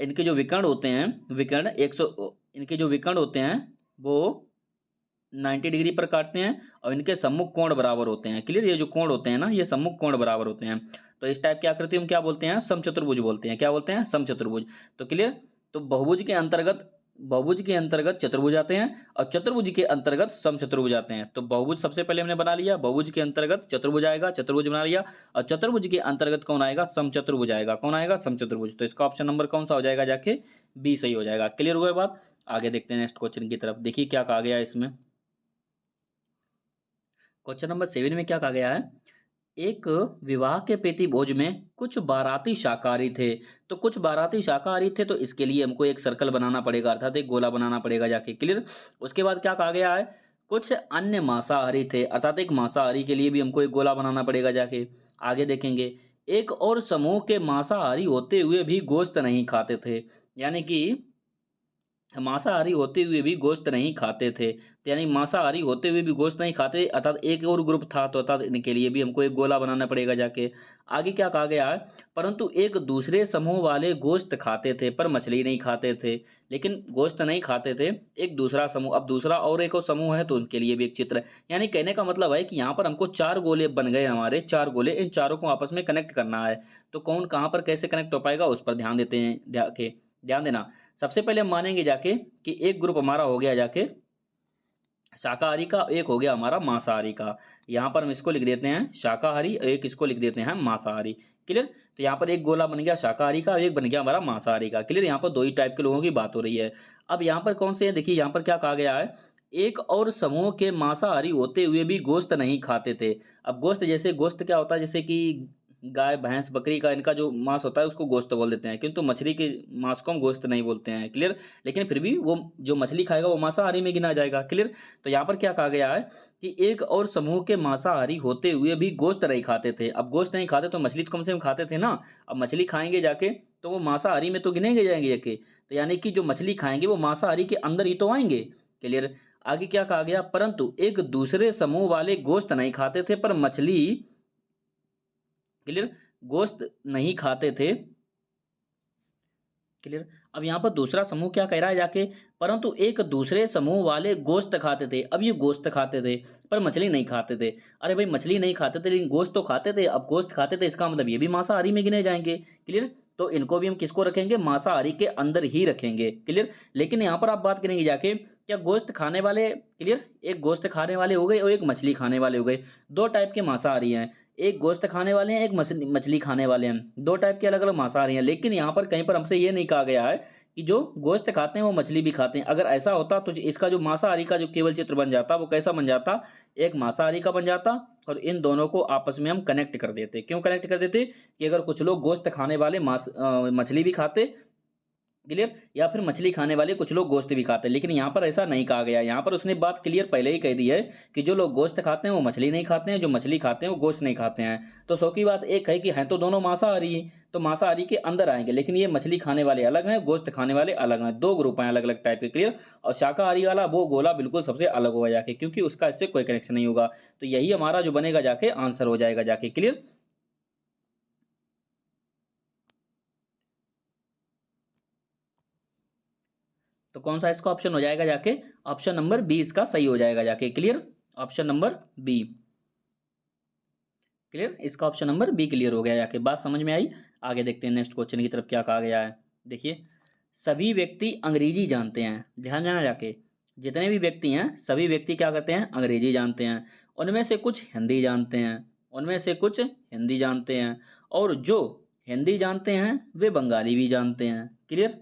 इनके जो विकर्ण होते हैं, विकर्ण 100, इनके जो विकर्ण होते हैं वो 90 डिग्री पर काटते हैं और इनके सम्मुख कोण बराबर होते हैं। क्लियर। ये जो कोण होते हैं ना, ये सम्मुख कोण बराबर होते हैं। तो इस टाइप की आकृति हम क्या बोलते हैं, समचतुर्भुज बोलते हैं। क्या बोलते हैं, समचतुर्भुज। तो क्लियर। तो बहुभुज के अंतर्गत चतुर्भुज आते हैं और चतुर्भुज के अंतर्गत समचतुर्भुज आते हैं। तो बहुभुज सबसे पहले हमने बना लिया, बहुभुज के अंतर्गत चतुर्भुज आएगा, चतुर्भुज बना लिया। और चतुर्भुज के अंतर्गत कौन आएगा, समचतुर्भुज आएगा, कौन आएगा, समचतुर्भुज। तो इसका ऑप्शन नंबर कौन सा हो जाएगा, जाके बी सही हो जाएगा। क्लियर हुआ बात। आगे देखते हैं नेक्स्ट क्वेश्चन की तरफ, देखिए क्या कहा गया है इसमें। क्वेश्चन नंबर 7 में क्या कहा गया है, एक विवाह के प्रीति भोज में कुछ बाराती शाकाहारी थे। तो कुछ बाराती शाकाहारी थे, तो इसके लिए हमको एक सर्कल बनाना पड़ेगा, अर्थात एक गोला बनाना पड़ेगा जाके। क्लियर। उसके बाद क्या कहा गया है, कुछ अन्य मांसाहारी थे, अर्थात एक मांसाहारी के लिए भी हमको एक गोला बनाना पड़ेगा जाके। आगे देखेंगे, एक और समूह के मांसाहारी होते हुए भी गोश्त नहीं खाते थे, यानी कि मांसाहारी होते हुए भी गोश्त नहीं खाते थे। तो यानी मांसाहारी होते हुए भी गोश्त नहीं खाते, अर्थात एक और ग्रुप था, तो अर्थात इनके लिए भी हमको एक गोला बनाना पड़ेगा जाके। आगे क्या कहा गया है, परंतु एक दूसरे समूह वाले गोश्त खाते थे पर मछली नहीं खाते थे। लेकिन गोश्त नहीं खाते थे एक दूसरा समूह, अब दूसरा और एक और समूह है तो उनके लिए भी एक चित्र है। यानी कहने का मतलब है कि यहाँ पर हमको चार गोले बन गए, हमारे चार गोले, इन चारों को आपस में कनेक्ट करना है। तो कौन कहाँ पर कैसे कनेक्ट हो पाएगा उस पर ध्यान देते हैं, ध्यान देना। सबसे पहले हम मानेंगे जाके कि एक ग्रुप हमारा हो गया जाके शाकाहारी का, एक हो गया हमारा मांसाहारी का। यहाँ पर हम इसको लिख देते हैं शाकाहारी, एक इसको लिख देते हैं मांसाहारी। क्लियर। तो यहाँ पर एक गोला बन गया शाकाहारी का, एक बन गया हमारा मांसाहारी का। क्लियर। यहाँ पर दो ही टाइप के लोगों की बात हो रही है। अब यहाँ पर कौन से है, देखिए यहाँ पर क्या कहा गया है, एक और समूह के मांसाहारी होते हुए भी गोश्त नहीं खाते थे। अब गोश्त, जैसे गोश्त क्या होता है, जैसे कि गाय भैंस बकरी का इनका जो मांस होता है उसको गोश्त बोल देते हैं, किंतु मछली के मांस को हम गोश्त नहीं बोलते हैं। क्लियर। लेकिन फिर भी वो जो मछली खाएगा वो मांसाहारी में गिना जाएगा। क्लियर। तो यहाँ पर क्या कहा गया है कि एक और समूह के मांसाहारी होते हुए भी गोश्त नहीं खाते थे। अब गोश्त नहीं खाते तो मछली तो कम से कम खाते थे ना। अब मछली खाएंगे जाके तो वो मांसाहारी में तो गिनेंगे जाएंगे जाके, तो यानी कि जो मछली खाएंगे वो मांसाहारी के अंदर ही तो आएंगे। क्लियर। आगे क्या कहा गया, परंतु एक दूसरे समूह वाले गोश्त नहीं खाते थे पर मछली, क्लियर, गोश्त नहीं खाते थे। क्लियर। अब यहाँ पर दूसरा समूह क्या कह रहा है जाके, परंतु एक दूसरे समूह वाले गोश्त खाते थे। अब ये गोश्त खाते थे पर मछली नहीं खाते थे। अरे भाई मछली नहीं खाते थे लेकिन गोश्त तो खाते थे। अब गोश्त खाते थे इसका मतलब ये भी मांसाहारी में गिने जाएंगे। क्लियर। तो इनको भी हम किसको रखेंगे, मांसाहारी के अंदर ही रखेंगे। क्लियर। लेकिन यहाँ पर आप बात करेंगे जाके, क्या गोश्त खाने वाले, क्लियर, एक गोश्त खाने वाले हो गए और एक मछली खाने वाले हो गए। दो टाइप के मांसाहारी हैं, एक गोश्त खाने वाले हैं, एक मछली खाने वाले हैं। दो टाइप के अलग अलग मांसाहारी हैं। लेकिन यहाँ पर कहीं पर हमसे ये नहीं कहा गया है कि जो गोश्त खाते हैं वो मछली भी खाते हैं। अगर ऐसा होता तो इसका जो मांसाहारी का जो केवल चित्र बन जाता वो कैसा बन जाता, एक मांसाहारी का बन जाता और इन दोनों को आपस में हम कनेक्ट कर देते। क्यों कनेक्ट कर देते, कि अगर कुछ लोग गोश्त खाने वाले मछली भी खाते। क्लियर। या फिर मछली खाने वाले कुछ लोग गोश्त भी खाते हैं। लेकिन यहाँ पर ऐसा नहीं कहा गया। यहाँ पर उसने बात क्लियर पहले ही कह दी है कि जो लोग गोश्त खाते हैं वो मछली नहीं खाते हैं, जो मछली खाते हैं वो गोश्त नहीं खाते हैं। तो सौ की बात एक है कि हैं तो दोनों मांसाहारी हैं, तो मांसाहारी के अंदर आएंगे। लेकिन ये मछली खाने वाले अलग हैं, गोश्त खाने वाले अलग हैं, दो ग्रुप हैं अलग अलग टाइप के। क्लियर। और शाकाहारी वाला वो गोला बिल्कुल सबसे अलग होगा जाके, क्योंकि उसका इससे कोई कनेक्शन नहीं होगा। तो यही हमारा जो बनेगा जाके आंसर हो जाएगा जाके। क्लियर। तो कौन सा इसका ऑप्शन हो जाएगा जाके, ऑप्शन नंबर बी इसका सही हो जाएगा जाके। Clear. Option number B. Clear. इसका ऑप्शन नंबर बी क्लियर हो गया जाके। बात समझ में आई। आगे देखते हैं नेक्स्ट क्वेश्चन की तरफ क्या कहा गया है। देखिए, सभी व्यक्ति अंग्रेजी जानते हैं। ध्यान देना जाके, जितने भी व्यक्ति हैं सभी व्यक्ति क्या करते हैं, अंग्रेजी जानते हैं। उनमें से कुछ हिंदी जानते हैं, उनमें से कुछ हिंदी जानते हैं, और जो हिंदी जानते हैं वे बंगाली भी जानते हैं। क्लियर।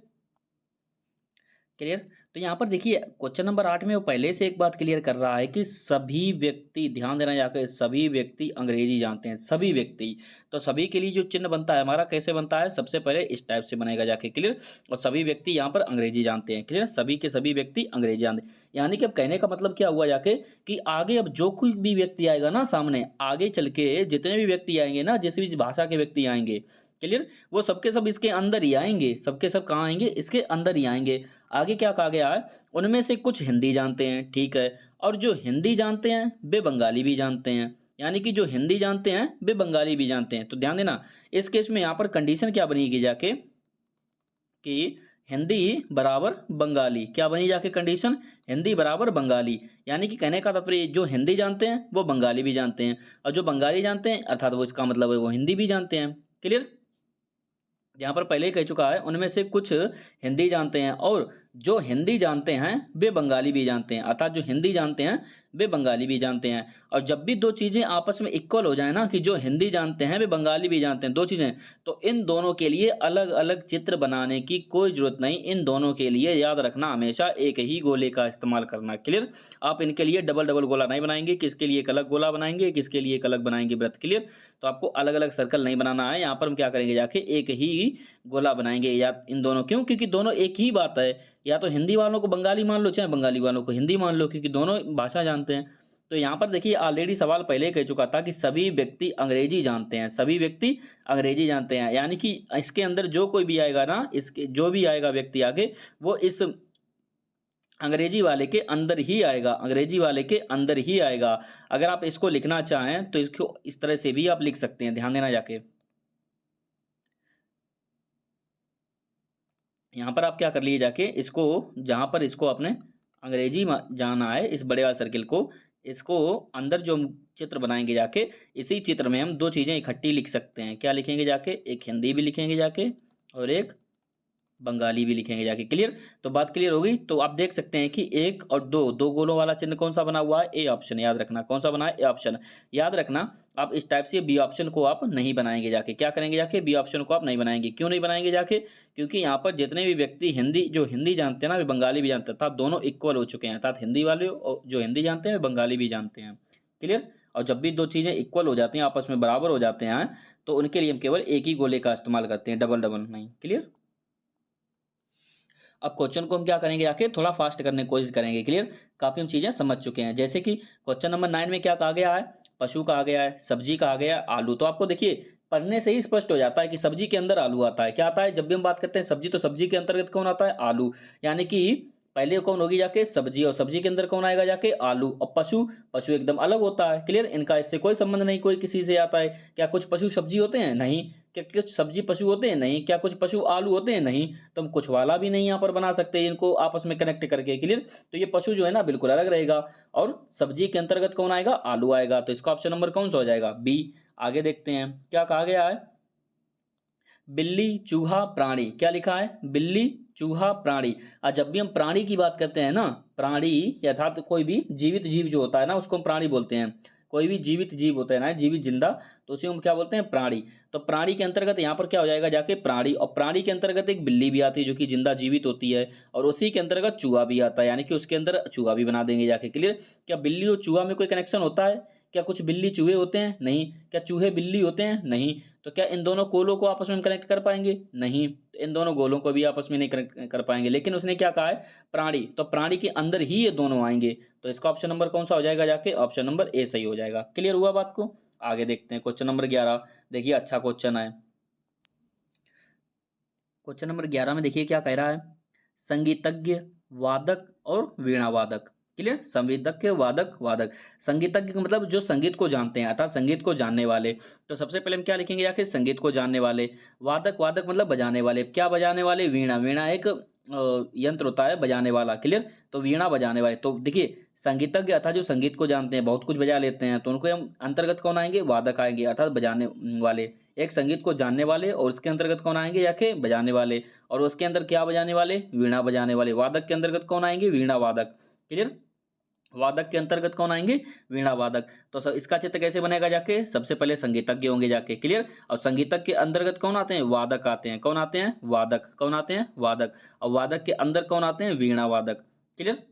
क्लियर। तो यहाँ पर देखिए क्वेश्चन नंबर 8 में वो पहले से एक बात क्लियर कर रहा है कि सभी व्यक्ति, ध्यान देना जाकर, सभी व्यक्ति अंग्रेजी जानते हैं, सभी व्यक्ति। तो सभी के लिए जो चिन्ह बनता है हमारा कैसे बनता है, सबसे पहले इस टाइप से बनेगा जाके। क्लियर। और सभी व्यक्ति यहाँ पर अंग्रेजी जानते हैं। क्लियर। सभी के सभी व्यक्ति अंग्रेजी जानते हैं, यानी कि अब कहने का मतलब क्या हुआ जाके, कि आगे अब जो कोई भी व्यक्ति आएगा ना सामने, आगे चल के जितने भी व्यक्ति आएंगे ना, जिस भी भाषा के व्यक्ति आएंगे, क्लियर, वो सबके सब इसके अंदर ही आएंगे। सबके सब कहाँ आएंगे, इसके अंदर ही आएंगे। आगे क्या कहा गया है, उनमें से कुछ हिंदी जानते हैं, ठीक है, और जो हिंदी जानते हैं वे बंगाली भी जानते हैं। यानी कि जो हिंदी जानते हैं वे बंगाली भी जानते हैं। तो ध्यान देना, इस केस में यहाँ पर कंडीशन क्या बनेगी जाके, कि हिंदी बराबर बंगाली। क्या बनी जाके कंडीशन, हिंदी बराबर बंगाली। यानी कि कहने का तात्पर्य जो हिंदी जानते हैं वो बंगाली भी जानते हैं, और जो बंगाली जानते हैं अर्थात वो, इसका मतलब है वो हिंदी भी जानते हैं। क्लियर। यहाँ पर पहले ही कह चुका है, उनमें से कुछ हिंदी जानते हैं और जो हिंदी जानते हैं वे बंगाली भी जानते हैं, अर्थात जो हिंदी जानते हैं वे बंगाली भी जानते हैं। और जब भी दो चीज़ें आपस में इक्वल हो जाए ना, कि जो हिंदी जानते हैं वे बंगाली भी जानते हैं, दो चीज़ें, तो इन दोनों के लिए अलग अलग चित्र बनाने की कोई ज़रूरत नहीं। इन दोनों के लिए याद रखना हमेशा एक ही गोले का इस्तेमाल करना। क्लियर। आप इनके लिए डबल डबल गोला नहीं बनाएंगे, किसके लिए एक अलग गोला बनाएंगे, किसके लिए एक अलग बनाएंगे व्रत। क्लियर। तो आपको अलग अलग सर्कल नहीं बनाना है। यहाँ पर हम क्या करेंगे जाके, एक ही गोला बनाएंगे या इन दोनों, क्यों, क्योंकि दोनों एक ही बात है। या तो हिंदी वालों को बंगाली मान लो, चाहे बंगाली वालों को हिंदी मान लो, क्योंकि दोनों भाषा जानते हैं। तो यहाँ पर देखिए ऑलरेडी सवाल पहले ही कह चुका था कि सभी व्यक्ति अंग्रेजी जानते हैं, सभी व्यक्ति अंग्रेजी जानते हैं। यानी कि इसके अंदर जो कोई भी आएगा ना, इसके जो भी आएगा व्यक्ति आगे, वो इस अंग्रेजी वाले के अंदर ही आएगा, अंग्रेजी वाले के अंदर ही आएगा। अगर आप इसको लिखना चाहें तो इसको इस तरह से भी आप लिख सकते हैं। ध्यान देना जाके, यहाँ पर आप क्या कर लिए जाके, इसको जहाँ पर इसको अपने अंग्रेजी जाना है, इस बड़े वाले सर्किल को, इसको अंदर जो चित्र बनाएंगे जाके, इसी चित्र में हम दो चीज़ें इकट्ठी लिख सकते हैं। क्या लिखेंगे जाके, एक हिंदी भी लिखेंगे जाके और एक बंगाली भी लिखेंगे जाके। क्लियर। तो बात क्लियर हो गई। तो आप देख सकते हैं कि एक और दो, दो गोलों वाला चिन्ह कौन सा बना हुआ है, ए ऑप्शन। याद रखना कौन सा बना है, ए ऑप्शन। याद रखना आप इस टाइप से बी ऑप्शन को आप नहीं बनाएंगे जाके। क्या करेंगे जाके, बी ऑप्शन को आप नहीं बनाएंगे। क्यों नहीं बनाएंगे जाके, क्योंकि यहाँ पर जितने भी व्यक्ति हिंदी, जो हिंदी जानते हैं ना वे बंगाली भी जानते हैं, अर्थात दोनों इक्वल हो चुके हैं, अर्थात हिंदी वाले जो हिंदी जानते हैं वे बंगाली भी जानते हैं। क्लियर। और जब भी दो चीज़ें इक्वल हो जाती हैं, आपस में बराबर हो जाते हैं, तो उनके लिए हम केवल एक ही गोले का इस्तेमाल करते हैं, डबल डबल नहीं। क्लियर। अब क्वेश्चन को हम क्या करेंगे, आके थोड़ा फास्ट करने की कोशिश करेंगे। क्लियर। काफी हम चीजें समझ चुके हैं। जैसे कि क्वेश्चन नंबर 9 में क्या कहा गया है, पशु कहा गया है, सब्जी कहा गया है, आलू। तो आपको देखिए पढ़ने से ही स्पष्ट हो जाता है कि सब्जी के अंदर आलू आता है। क्या आता है, जब भी हम बात करते हैं सब्जी, तो सब्जी के अंतर्गत कौन आता है, आलू। यानी कि पहले कौन होगी जाके सब्जी, और सब्जी के अंदर कौन आएगा जाके आलू। और पशु, पशु एकदम अलग होता है। क्लियर। इनका इससे कोई संबंध नहीं, कोई किसी से आता है। क्या कुछ पशु सब्जी होते हैं, नहीं। क्या कुछ सब्जी पशु होते हैं, नहीं। क्या कुछ पशु आलू होते हैं, नहीं। तो हम कुछ वाला भी नहीं यहाँ पर बना सकते इनको आपस में कनेक्ट करके। क्लियर। तो ये पशु जो है ना बिल्कुल अलग रहेगा, और सब्जी के अंतर्गत कौन आएगा, आलू आएगा। तो इसका ऑप्शन नंबर कौन सा हो जाएगा, बी। आगे देखते हैं क्या कहा गया है, बिल्ली चूहा प्राणी। क्या लिखा है, बिल्ली चूहा प्राणी। और जब भी हम प्राणी की बात करते हैं ना, प्राणी अर्थात कोई भी जीवित जीव जो होता है ना, उसको हम प्राणी बोलते हैं। कोई भी जीवित जीव होता है ना, जीवित जिंदा, तो उसे हम क्या बोलते हैं, प्राणी। तो प्राणी के अंतर्गत यहाँ पर क्या हो जाएगा जाके प्राणी, और प्राणी के अंतर्गत एक बिल्ली भी आती है जो कि जिंदा जीवित होती है, और उसी के अंतर्गत चूहा भी आता है, यानी कि उसके अंदर चूहा भी बना देंगे जाके। क्लियर। क्या बिल्ली और चूहा में कोई कनेक्शन होता है, क्या कुछ बिल्ली चूहे होते हैं, नहीं। क्या चूहे बिल्ली होते हैं, नहीं। तो क्या इन दोनों गोलों को आपस में हम कनेक्ट कर पाएंगे, नहीं। तो इन दोनों गोलों को भी आपस में नहीं कनेक्ट कर पाएंगे। लेकिन उसने क्या कहा है, प्राणी, तो प्राणी के अंदर ही ये दोनों आएंगे। तो इसका ऑप्शन नंबर कौन सा हो जाएगा जाके, ऑप्शन नंबर ए सही हो जाएगा। क्लियर हुआ बात को। आगे देखते हैं क्वेश्चन नंबर 11। देखिए अच्छा क्वेश्चन है। क्वेश्चन नंबर 11 में देखिए क्या कह रहा है, संगीतज्ञ, वादक और वीणा वादक। क्लियर। संगीतज्ञ, वादक, वादक। संगीतज्ञ का मतलब जो संगीत को जानते हैं, अर्थात संगीत को जानने वाले। तो सबसे पहले हम क्या लिखेंगे जाके, संगीत को जानने वाले। वादक, वादक मतलब बजाने वाले। क्या बजाने वाले, वीणा। वीणा एक यंत्र होता है बजाने वाला। क्लियर। तो वीणा बजाने वाले। तो देखिए संगीतज्ञ अर्थात जो संगीत को जानते हैं, बहुत कुछ बजा लेते हैं, तो उनको हम अंतर्गत कौन आएंगे, वादक आएंगे, अर्थात बजाने वाले। एक संगीत को जानने वाले, और उसके अंतर्गत कौन आएंगे जाके, बजाने वाले। और उसके अंदर क्या बजाने वाले, वीणा बजाने वाले। वादक के अंतर्गत कौन आएंगे, वीणा वादक। क्लियर। वादक के अंतर्गत कौन आएंगे, वीणा वादक। तो इसका चित्र कैसे बनेगा जाके, सबसे पहले संगीतज्ञ होंगे जाके। क्लियर। और संगीतज्ञ के अंतर्गत कौन आते हैं, वादक आते हैं। कौन आते हैं, वादक। कौन आते हैं, वादक। और वादक के अंदर कौन आते हैं, वीणा वादक। क्लियर।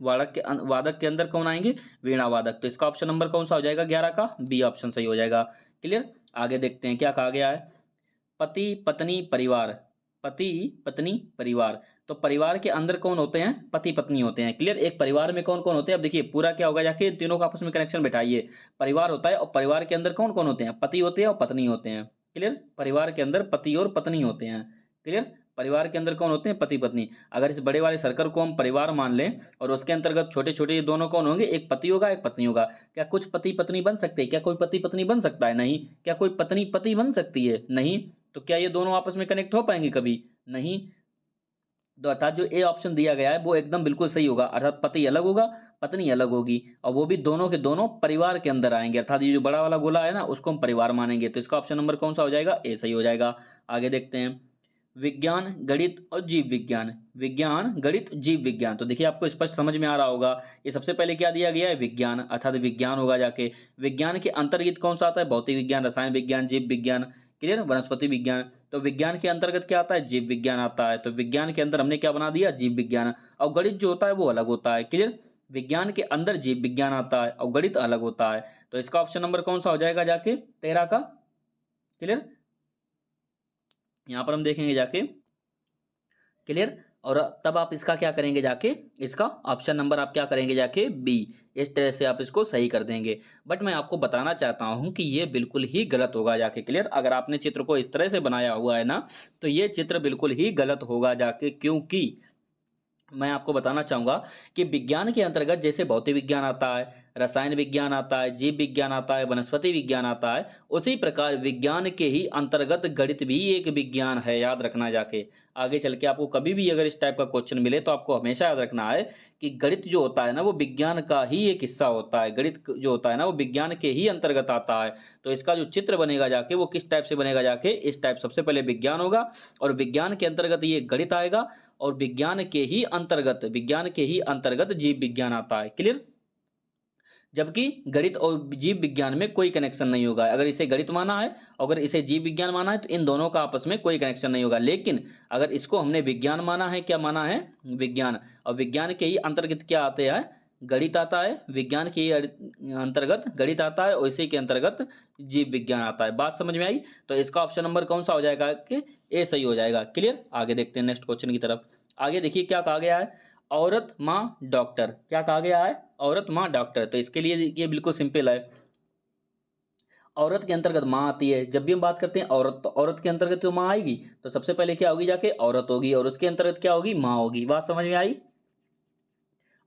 वादक के अंदर कौन आएंगे, वीणा वादक। तो इसका ऑप्शन नंबर कौन सा हो जाएगा 11 का, बी ऑप्शन सही हो जाएगा। क्लियर। आगे देखते हैं क्या कहा गया है, पति पत्नी परिवार। पति पत्नी परिवार। तो परिवार के अंदर कौन होते हैं, पति पत्नी होते हैं। क्लियर। एक परिवार में कौन कौन होते हैं, अब देखिए पूरा क्या होगा जाके, तीनों का आपस में कनेक्शन बैठाइए। परिवार होता है, और परिवार के अंदर कौन कौन होते हैं, पति होते हैं और पत्नी होते हैं। क्लियर। परिवार के अंदर पति और पत्नी होते हैं। क्लियर। परिवार के अंदर कौन होते हैं, पति पत्नी। अगर इस बड़े वाले सर्कल को हम परिवार मान लें, और उसके अंतर्गत छोटे छोटे ये दोनों कौन होंगे, एक पति होगा एक पत्नी होगा। क्या कुछ पति पत्नी बन सकते हैं, क्या कोई पति पत्नी बन सकता है, नहीं। क्या कोई पत्नी पति बन सकती है, नहीं। तो क्या ये दोनों आपस में कनेक्ट हो पाएंगे कभी, नहीं। तो अर्थात जो ए ऑप्शन दिया गया है वो एकदम बिल्कुल सही होगा। अर्थात पति अलग होगा, पत्नी अलग होगी, और वो भी दोनों के दोनों परिवार के अंदर आएंगे। अर्थात ये जो बड़ा वाला गोला है ना, उसको हम परिवार मानेंगे। तो इसका ऑप्शन नंबर कौन सा हो जाएगा, ए सही हो जाएगा। आगे देखते हैं, विज्ञान, गणित और जीव विज्ञान। विज्ञान, गणित, जीव विज्ञान। तो देखिए आपको स्पष्ट समझ में आ रहा होगा, ये सबसे पहले क्या दिया गया है, विज्ञान, अर्थात विज्ञान होगा जाके। विज्ञान के अंतर्गत कौन सा आता है, भौतिक विज्ञान, रसायन विज्ञान, जीव विज्ञान। क्लियर। वनस्पति विज्ञान। तो विज्ञान के अंतर्गत क्या आता है, जीव विज्ञान आता है। तो विज्ञान के अंदर हमने क्या बना दिया, जीव विज्ञान। और गणित जो होता है वो अलग होता है। क्लियर। विज्ञान के अंदर जीव विज्ञान आता है और गणित अलग होता है। तो इसका ऑप्शन नंबर कौन सा हो जाएगा जाके, 13 का। क्लियर। यहां पर हम देखेंगे जाके। क्लियर। और तब आप इसका क्या करेंगे जाके, इसका ऑप्शन नंबर आप क्या करेंगे जाके, बी। इस तरह से आप इसको सही कर देंगे। बट मैं आपको बताना चाहता हूं कि ये बिल्कुल ही गलत होगा जाके। क्लियर। अगर आपने चित्र को इस तरह से बनाया हुआ है ना, तो ये चित्र बिल्कुल ही गलत होगा जाके, क्योंकि मैं आपको बताना चाहूंगा कि विज्ञान के अंतर्गत जैसे भौतिक विज्ञान आता है, रसायन विज्ञान आता है, जीव विज्ञान आता है, वनस्पति विज्ञान आता है, उसी प्रकार विज्ञान के ही अंतर्गत गणित भी एक विज्ञान है। याद रखना जाके, आगे चल के आपको कभी भी अगर इस टाइप का क्वेश्चन मिले तो आपको हमेशा याद रखना है कि गणित जो होता है ना वो विज्ञान का ही एक हिस्सा होता है। गणित जो होता है ना वो विज्ञान के ही अंतर्गत आता है। तो इसका जो चित्र बनेगा जाके वो किस टाइप से बनेगा जाके, इस टाइप। सबसे पहले विज्ञान होगा, और विज्ञान के अंतर्गत ये गणित आएगा, और विज्ञान के ही अंतर्गत जीव विज्ञान आता है। क्लियर। जबकि गणित और जीव विज्ञान में कोई कनेक्शन नहीं होगा। अगर इसे गणित माना है, अगर इसे जीव विज्ञान माना है, तो इन दोनों का आपस में कोई कनेक्शन नहीं होगा। लेकिन अगर इसको हमने विज्ञान माना है, क्या माना है, विज्ञान, और विज्ञान के ही अंतर्गत क्या आते हैं, गणित आता है, विज्ञान के अंतर्गत गणित आता है और इसी के अंतर्गत जीव विज्ञान आता है। बात समझ में आई? तो इसका ऑप्शन नंबर कौन सा हो जाएगा कि ए सही हो जाएगा। क्लियर? आगे देखते हैं नेक्स्ट क्वेश्चन की तरफ। आगे देखिए क्या कहा गया है, औरत माँ डॉक्टर। क्या कहा गया है, औरत माँ डॉक्टर। तो इसके लिए ये बिल्कुल सिंपल है, औरत के अंतर्गत माँ आती है। जब भी हम बात करते हैं औरत, तो औरत के अंतर्गत तो माँ आएगी, तो सबसे पहले क्या होगी जाके औरत होगी और उसके अंतर्गत क्या होगी, माँ होगी। बात समझ में आई?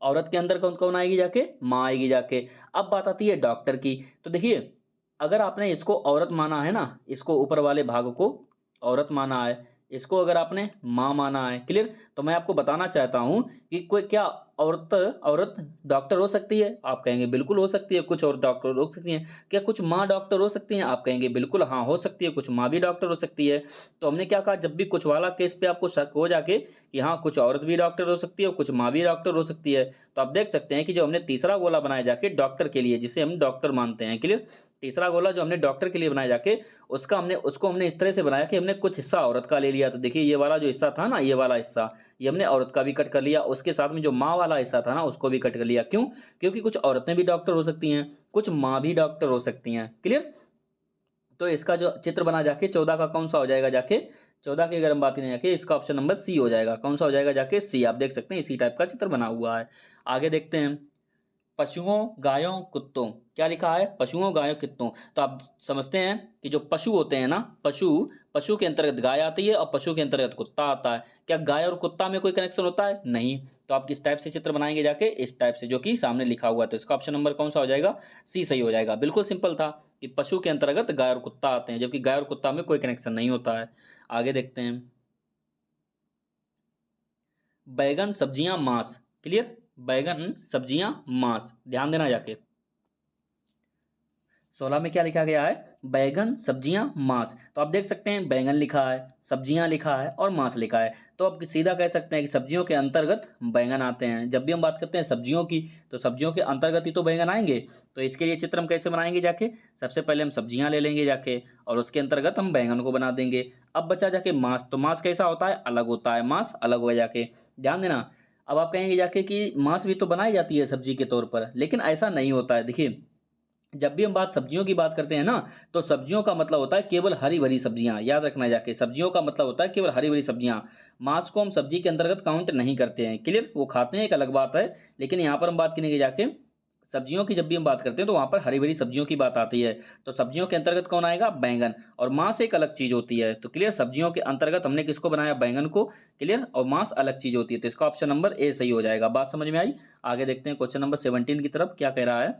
औरत के अंदर कौन कौन आएगी जाके, माँ आएगी जाके। अब बात आती है डॉक्टर की। तो देखिए अगर आपने इसको औरत माना है ना, इसको ऊपर वाले भाग को औरत माना है, इसको अगर आपने माँ माना है, क्लियर, तो मैं आपको बताना चाहता हूं कि कोई क्या औरत औरत डॉक्टर हो सकती है? आप कहेंगे बिल्कुल हो सकती है। कुछ और डॉक्टर हो सकती हैं। क्या कुछ माँ डॉक्टर हो सकती हैं? आप कहेंगे बिल्कुल हाँ हो सकती है, कुछ माँ भी डॉक्टर हो सकती है। तो हमने क्या कहा, जब भी कुछ वाला केस पे आपको शक हो जाके कि हाँ कुछ औरत भी डॉक्टर हो सकती है और कुछ माँ भी डॉक्टर हो सकती है, तो आप देख सकते हैं कि जो हमने तीसरा गोला बनाया जाके डॉक्टर के लिए, जिसे हम डॉक्टर मानते हैं, क्लियर, तीसरा गोला जो हमने डॉक्टर के लिए बनाया जाके उसको हमने इस तरह से बनाया कि हमने कुछ हिस्सा औरत का ले लिया। तो देखिए ये वाला जो हिस्सा था ना, ये वाला हिस्सा, ये हमने औरत का भी कट कर लिया, उसके साथ में जो माँ वाला हिस्सा था ना उसको भी कट कर लिया। क्यों? क्योंकि कुछ औरतें भी डॉक्टर हो सकती हैं, कुछ माँ भी डॉक्टर हो सकती हैं। क्लियर? तो इसका जो चित्र बना जाके 14 का कौन सा हो जाएगा जाके, 14 की अगर हम बात करें जाके, इसका ऑप्शन नंबर सी हो जाएगा। कौन सा हो जाएगा जाके, सी। आप देख सकते हैं इसी टाइप का चित्र बना हुआ है। आगे देखते हैं, पशुओं गायों कुत्तों। क्या लिखा है, पशुओं गायों कुत्तों। तो आप समझते हैं कि जो पशु होते हैं ना, पशु, पशु के अंतर्गत गाय आती है और पशु के अंतर्गत कुत्ता आता है। क्या गाय और कुत्ता में कोई कनेक्शन होता है? नहीं। तो आप किस टाइप से चित्र बनाएंगे जाके, इस टाइप से जो कि सामने लिखा हुआ है। तो इसका ऑप्शन नंबर कौन सा हो जाएगा, सी सही हो जाएगा। बिल्कुल सिंपल था कि पशु के अंतर्गत गाय और कुत्ता आते हैं, जबकि गाय और कुत्ता में कोई कनेक्शन नहीं होता है। आगे देखते हैं, बैगन सब्जियां मांस। क्लियर? बैगन सब्जियां मांस, ध्यान देना जाके। 16 में क्या लिखा गया है, बैगन सब्जियां मांस। तो आप देख सकते हैं बैगन लिखा है, सब्जियां लिखा है और मांस लिखा है। तो आप सीधा कह सकते हैं कि सब्जियों के अंतर्गत बैगन आते हैं। जब भी हम बात करते हैं सब्जियों की, तो सब्जियों के अंतर्गत ही तो बैगन आएंगे। तो इसके लिए चित्र हम कैसे बनाएंगे जाके, सबसे पहले हम सब्जियां ले लेंगे जाके और उसके अंतर्गत हम बैगन को बना देंगे। अब बचा जाके मांस। तो मांस कैसा होता है, अलग होता है, मांस अलग हो जाके। ध्यान देना। अब आप कहेंगे जाके कि मांस भी तो बनाई जाती है सब्जी के तौर पर, लेकिन ऐसा नहीं होता है। देखिए जब भी हम सब्जियों की बात करते हैं ना, तो सब्जियों का मतलब होता है केवल हरी भरी सब्जियां। याद रखना जाके, सब्जियों का मतलब होता है केवल हरी भरी सब्जियां। मांस को हम सब्जी के अंतर्गत काउंट नहीं करते हैं। क्लियर? वो खाते हैं एक अलग बात है, लेकिन यहाँ पर हम बात करेंगे जाके सब्जियों की। जब भी हम बात करते हैं तो वहां पर हरी भरी सब्जियों की बात आती है। तो सब्जियों के अंतर्गत कौन आएगा, बैंगन। और मांस एक अलग चीज होती है। तो क्लियर, सब्जियों के अंतर्गत हमने किसको बनाया, बैंगन को। क्लियर? और मांस अलग चीज होती है। तो इसका ऑप्शन नंबर ए सही हो जाएगा। बात समझ में आई? आगे देखते हैं क्वेश्चन नंबर 17 की तरफ, क्या कह रहा है।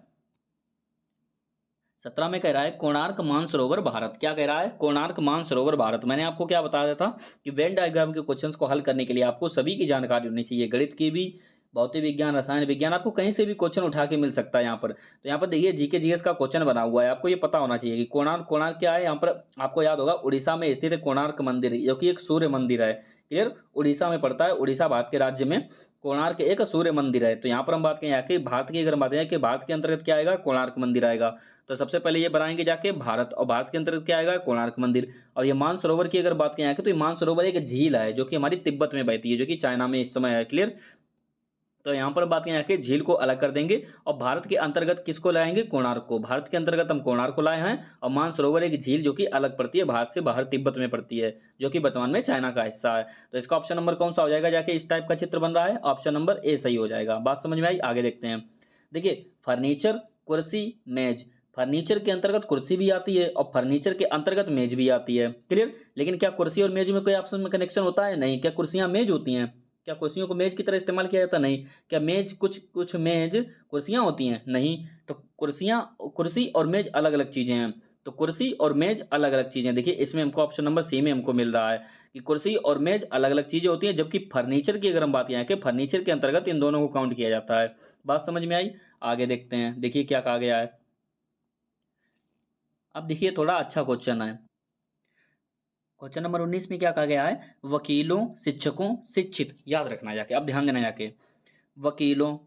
17 में कह रहा है कोणार्क मानसरोवर भारत। क्या कह रहा है, कोणार्क मानसरोवर भारत। मैंने आपको क्या बताया था कि वेन डायग्राम के क्वेश्चंस को हल करने के लिए आपको सभी की जानकारी होनी चाहिए, गणित की भी, भौतिक विज्ञान, रसायन विज्ञान, आपको कहीं से भी क्वेश्चन उठा के मिल सकता है यहाँ पर। तो यहाँ पर देखिए जीके जीएस का क्वेश्चन बना हुआ है, आपको ये पता होना चाहिए कि कोणार्क, कोणार्क क्या है। यहाँ पर आपको याद होगा उड़ीसा में स्थित है कोणार्क मंदिर, जो कि एक सूर्य मंदिर है। क्लियर? उड़ीसा में पड़ता है, उड़ीसा भारत के राज्य में कोणार्क एक सूर्य मंदिर है। तो यहाँ पर हम बात करें यहाँ के भारत की, अगर हम बात करें कि भारत के अंतर्गत क्या आएगा, कोणार्क मंदिर आएगा। तो सबसे पहले ये बनाएंगे जाके भारत, और भारत के अंतर्गत क्या आएगा, कोणार्क मंदिर। और ये मानसरोवर की अगर बात करें तो ये मानसरोवर एक झील है जो कि हमारी तिब्बत में बहती है, जो कि चाइना में इस समय है। क्लियर? तो यहाँ पर बात करें कि झील को अलग कर देंगे और भारत के अंतर्गत किसको लाएंगे, कोणार्क को। भारत के अंतर्गत हम कोणार्क को लाए हैं और मानसरोवर एक झील जो कि अलग पड़ती है भारत से बाहर, तिब्बत में पड़ती है, जो कि वर्तमान में चाइना का हिस्सा है। तो इसका ऑप्शन नंबर कौन सा हो जाएगा जाके, इस टाइप का चित्र बन रहा है, ऑप्शन नंबर ए सही हो जाएगा। बात समझ में आई? आगे देखते हैं। देखिए फर्नीचर, कुर्सी, मेज। फर्नीचर के अंतर्गत कुर्सी भी आती है और फर्नीचर के अंतर्गत मेज भी आती है। क्लियर? लेकिन क्या कुर्सी और मेज में कोई आपस में कनेक्शन होता है? नहीं। क्या कुर्सियां मेज होती हैं? क्या कुर्सियों को मेज की तरह इस्तेमाल किया जाता? नहीं। क्या मेज, कुछ कुछ मेज कुर्सियां होती हैं? नहीं। तो कुर्सियां, कुर्सी और मेज अलग अलग चीजें हैं। तो कुर्सी और मेज अलग अलग चीजें। देखिए इसमें हमको ऑप्शन नंबर सी में हमको मिल रहा है कि कुर्सी और मेज अलग अलग चीजें होती हैं, जबकि फर्नीचर की अगर हम बात करें कि फर्नीचर के अंतर्गत इन दोनों को काउंट किया जाता है। बात समझ में आई? आगे देखते हैं, देखिए क्या कहा गया है। अब देखिए थोड़ा अच्छा क्वेश्चन है। क्वेश्चन नंबर 19 में क्या कहा गया है, वकीलों, शिक्षकों, शिक्षित। याद रखना जाके, अब ध्यान देना जाके, वकीलों,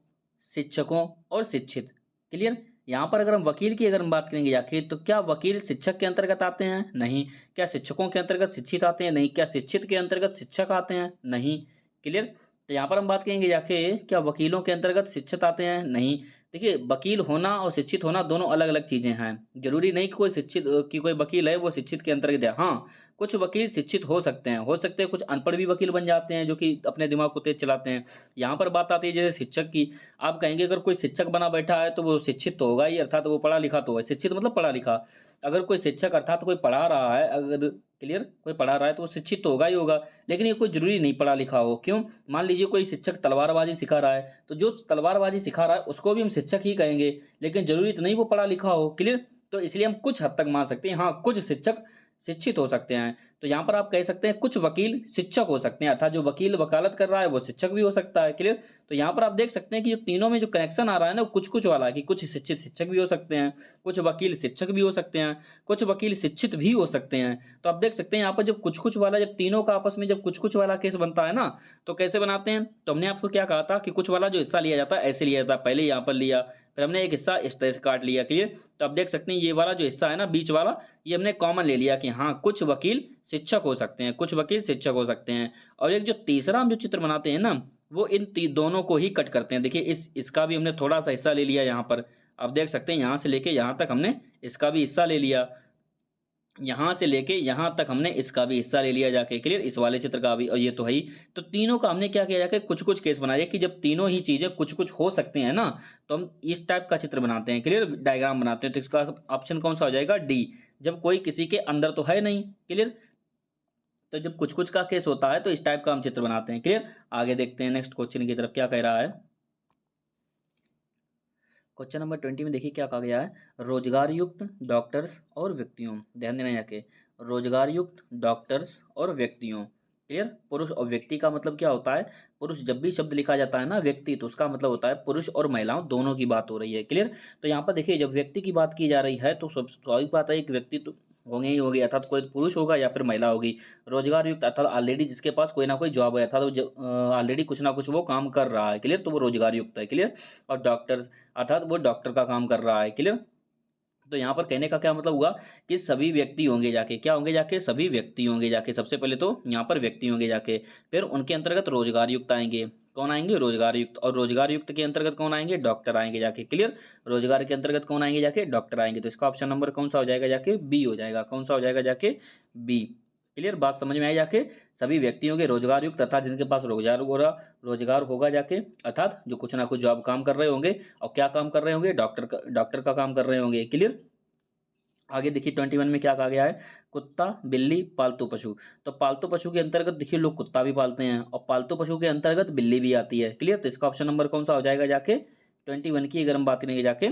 शिक्षकों और शिक्षित। क्लियर? यहाँ पर अगर हम वकील की अगर हम बात करेंगे जाके, तो क्या वकील शिक्षक के अंतर्गत आते हैं? नहीं। क्या शिक्षकों के अंतर्गत शिक्षित आते हैं? नहीं। क्या शिक्षित के अंतर्गत शिक्षक आते हैं? नहीं। क्लियर? तो यहाँ पर हम बात करेंगे जाके क्या वकीलों के अंतर्गत शिक्षित आते हैं? नहीं। देखिए वकील होना और शिक्षित होना दोनों अलग-अलग चीज़ें हैं। ज़रूरी नहीं कि कोई शिक्षित कि कोई वकील है वो शिक्षित के अंतर्गत है। हाँ, कुछ वकील शिक्षित हो सकते हैं कुछ अनपढ़ भी वकील बन जाते हैं जो कि अपने दिमाग को तेज़ चलाते हैं। यहाँ पर बात आती है जैसे शिक्षक की, आप कहेंगे अगर कोई शिक्षक बना बैठा है तो वो शिक्षित तो होगा ही अर्थात वो पढ़ा लिखा तो है। शिक्षित मतलब पढ़ा लिखा। अगर कोई शिक्षक अर्थात कोई पढ़ा रहा है अगर क्लियर कोई पढ़ा रहा है तो वो शिक्षित तो होगा ही होगा। लेकिन ये कोई ज़रूरी नहीं पढ़ा लिखा हो। क्यों? मान लीजिए कोई शिक्षक तलवारबाज़ी सिखा रहा है, तो जो तलवारबाज़ी सिखा रहा है उसको भी हम शिक्षक ही कहेंगे, लेकिन ज़रूरी तो नहीं वो पढ़ा लिखा हो, क्लियर? तो इसलिए हम कुछ हद तक मान सकते हैं, हाँ, कुछ शिक्षक शिक्षित हो सकते हैं। तो यहाँ पर आप कह सकते हैं कुछ वकील शिक्षक हो सकते हैं, अर्थात जो वकील वकालत कर रहा है वो शिक्षक भी हो सकता है, क्लियर? तो यहाँ पर आप देख सकते हैं कि जो तीनों में जो कनेक्शन आ रहा है ना, वो कुछ-कुछ वाला है कि कुछ शिक्षित शिक्षक भी हो सकते हैं, कुछ वकील शिक्षक भी हो सकते हैं, कुछ वकील शिक्षित भी हो सकते हैं। तो आप देख सकते हैं यहाँ पर जब कुछ-कुछ वाला जब तीनों का आपस में जब कुछ-कुछ वाला केस बनता है ना, तो कैसे बनाते हैं? तो हमने आपको क्या कहा था कि कुछ वाला जो हिस्सा लिया जाता है ऐसे लिया जाता है, पहले यहाँ पर लिया, फिर हमने एक हिस्सा इस तरह से काट लिया, क्लियर? तो आप देख सकते हैं ये वाला जो हिस्सा है ना बीच वाला, ये हमने कॉमन ले लिया कि हाँ, कुछ वकील शिक्षक हो सकते हैं, कुछ वकील शिक्षक हो सकते हैं। और एक जो तीसरा हम जो चित्र बनाते हैं ना, वो इन दोनों को ही कट करते हैं। देखिए इसका भी हमने थोड़ा-सा हिस्सा ले लिया यहाँ पर। आप देख सकते हैं यहाँ से लेके यहाँ तक हमने इसका भी हिस्सा ले लिया। यहाँ से लेके यहाँ तक हमने इसका भी हिस्सा ले लिया जाके, क्लियर? इस वाले चित्र का भी और ये तो है ही। तो तीनों का हमने क्या किया जाके कुछ-कुछ केस बनाया कि जब तीनों ही चीज़ें कुछ-कुछ हो सकते हैं ना, तो हम इस टाइप का चित्र बनाते हैं, क्लियर? डायग्राम बनाते हैं। तो इसका ऑप्शन कौन-सा हो जाएगा? डी। जब कोई किसी के अंदर तो है नहीं, क्लियर? तो जब कुछ-कुछ का केस होता है तो इस टाइप का हम चित्र बनाते हैं, क्लियर? आगे देखते हैं नेक्स्ट क्वेश्चन की तरफ क्या कह रहा है। क्वेश्चन नंबर 20 में देखिए क्या कहा गया है, रोजगार युक्त डॉक्टर्स और व्यक्तियों, ध्यान देना यहाँ के, रोजगार युक्त डॉक्टर्स और व्यक्तियों, क्लियर? पुरुष और व्यक्ति का मतलब क्या होता है? पुरुष जब भी शब्द लिखा जाता है ना व्यक्ति, तो उसका मतलब होता है पुरुष और महिलाओं दोनों की बात हो रही है, क्लियर? तो यहाँ पर देखिए जब व्यक्ति की बात की जा रही है तो सब स्वाभाविक बात है एक व्यक्ति तो होंगे ही होंगे, अर्थात कोई पुरुष होगा या फिर महिला होगी। रोजगार युक्त अर्थात ऑलरेडी जिसके पास कोई ना कोई जॉब है, अर्थात ऑलरेडी कुछ ना कुछ वो काम कर रहा है, क्लियर? तो वो रोजगार युक्त है, क्लियर? और डॉक्टर्स अर्थात वो डॉक्टर का काम कर रहा है, क्लियर? तो यहाँ पर कहने का क्या मतलब हुआ कि सभी व्यक्ति होंगे जाके, क्या होंगे जाके? सभी व्यक्ति होंगे जाके। सबसे पहले तो यहाँ पर व्यक्ति होंगे जाके, फिर उनके अंतर्गत रोजगार युक्त आएंगे। कौन आएंगे? रोजगार युक्त। और रोजगार युक्त के अंतर्गत कौन आएंगे? डॉक्टर आएंगे जाके, क्लियर? रोजगार के अंतर्गत कौन आएंगे जाके? डॉक्टर आएंगे। तो इसका ऑप्शन नंबर कौन सा हो जाएगा जाके? बी हो जाएगा। कौन सा हो जाएगा जाके? बी। क्लियर? बात समझ में आई जाके? सभी व्यक्तियों के रोजगार युक्त अर्थात जिनके पास रोजगार होगा जाके, अर्थात जो कुछ ना कुछ जॉब काम कर रहे होंगे। और क्या काम कर रहे होंगे? डॉक्टर का काम कर रहे होंगे, क्लियर? आगे देखिए 21 में क्या कहा गया है, कुत्ता बिल्ली पालतू पशु। तो पालतू पशु के अंतर्गत देखिए लोग कुत्ता भी पालते हैं और पालतू पशु के अंतर्गत बिल्ली भी आती है, क्लियर? तो इसका ऑप्शन नंबर कौन सा हो जाएगा जाके? 21 की अगर हम बात करेंगे जाके,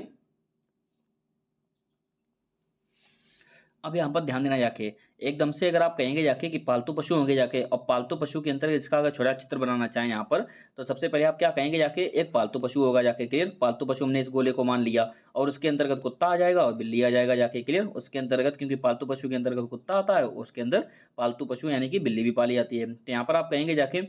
अब यहाँ पर ध्यान देना जाके, एकदम से अगर आप कहेंगे जाके कि पालतू पशु होंगे जाके और पालतू पशु के अंतर्गत इसका अगर छोटा चित्र बनाना चाहें यहाँ पर, तो सबसे पहले आप क्या कहेंगे जाके? एक पालतू पशु होगा जाके, क्लियर? पालतू पशु हमने इस गोले को मान लिया और उसके अंतर्गत कुत्ता आ जाएगा और बिल्ली आ जाएगा जाके, क्लियर? उसके अंतर्गत क्योंकि पालतू पशु के अंतर्गत कुत्ता आता है, उसके अंदर पालतू पशु यानी कि बिल्ली भी पाली जाती है। तो यहाँ पर आप कहेंगे जाके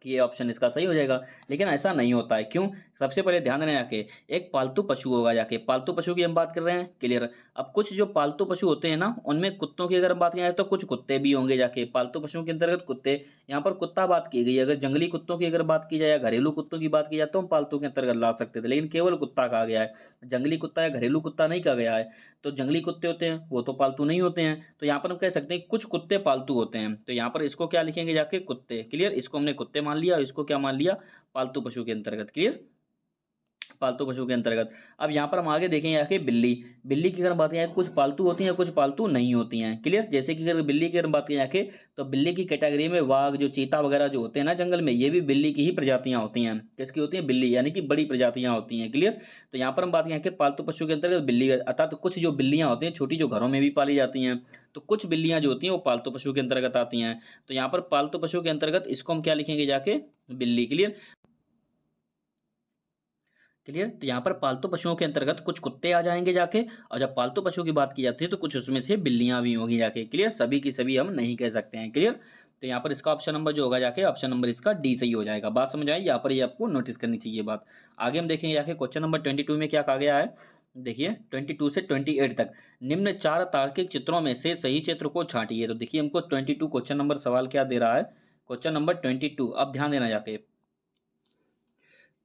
कि ये ऑप्शन इसका सही हो जाएगा, लेकिन ऐसा नहीं होता है। क्यों? सबसे पहले ध्यान देना जाके, एक पालतू पशु होगा जाके, पालतू पशु की हम बात कर रहे हैं, क्लियर? अब कुछ जो पालतू पशु होते हैं ना, उनमें कुत्तों की अगर हम बात करें तो कुछ कुत्ते भी होंगे जाके, पालतू पशुओं के अंतर्गत कुत्ते। यहाँ पर कुत्ता बात की गई, अगर जंगली कुत्तों की अगर बात की जाए या घरेलू कुत्तों की बात की जाए तो हम पालतू के अंतर्गत ला सकते थे, लेकिन केवल कुत्ता कहा गया है, जंगली कुत्ता या घरेलू कुत्ता नहीं कहा गया है। तो जंगली कुत्ते होते हैं वो तो पालतू नहीं होते हैं, तो यहाँ पर हम कह सकते हैं कुछ कुत्ते पालतू होते हैं। तो यहाँ पर इसको क्या लिखेंगे जाके? कुत्ते, क्लियर? इसको हमने कुत्ते मान लिया और इसको क्या मान लिया? पालतू पशु के अंतर्गत, क्लियर? पालतू पशु के अंतर्गत। अब यहाँ पर हम आगे देखेंगे आके बिल्ली। बिल्ली की अगर बात करें कुछ पालतू होती हैं कुछ पालतू नहीं होती हैं, क्लियर? जैसे कि अगर बिल्ली की अगर बात करें आके, तो बिल्ली की कैटेगरी में वाघ जो चीता वगैरह जो होते हैं ना जंगल में, ये भी बिल्ली की ही प्रजातियां होती हैं। किसकी होती हैं? बिल्ली, यानी कि बड़ी प्रजातियां होती हैं, क्लियर? तो यहाँ पर हम बात करें कि पालतू पशु के अंतर्गत बिल्ली, अर्थात कुछ जो बिल्लियां होती हैं छोटी जो घरों में भी पाली जाती हैं, तो कुछ बिल्लियां जो होती हैं वो पालतू पशु के अंतर्गत आती हैं। तो यहाँ पर पालतू पशु के अंतर्गत इसको हम क्या लिखेंगे जाके? बिल्ली, क्लियर? क्लियर? तो यहाँ पर पालतू पशुओं के अंतर्गत कुछ कुत्ते आ जाएंगे जाके, और जब पालतू पशु की बात की जाती है तो कुछ उसमें से बिल्लियां भी होंगी जाके, क्लियर? सभी की सभी हम नहीं कह सकते हैं, क्लियर? तो यहाँ पर इसका ऑप्शन नंबर जो होगा जाके, ऑप्शन नंबर इसका डी सही हो जाएगा। बात समझ आई? यहाँ पर ये आपको नोटिस करनी चाहिए बात। आगे हम देखेंगे जाके क्वेश्चन नंबर 22 में क्या कहा गया है। देखिए 22 से 28 तक निम्न चार तार्किक चित्रों में से सही चित्र को छांटिए। तो देखिए हमको 22 क्वेश्चन नंबर सवाल क्या दे रहा है, क्वेश्चन नंबर 22, अब ध्यान देना जाके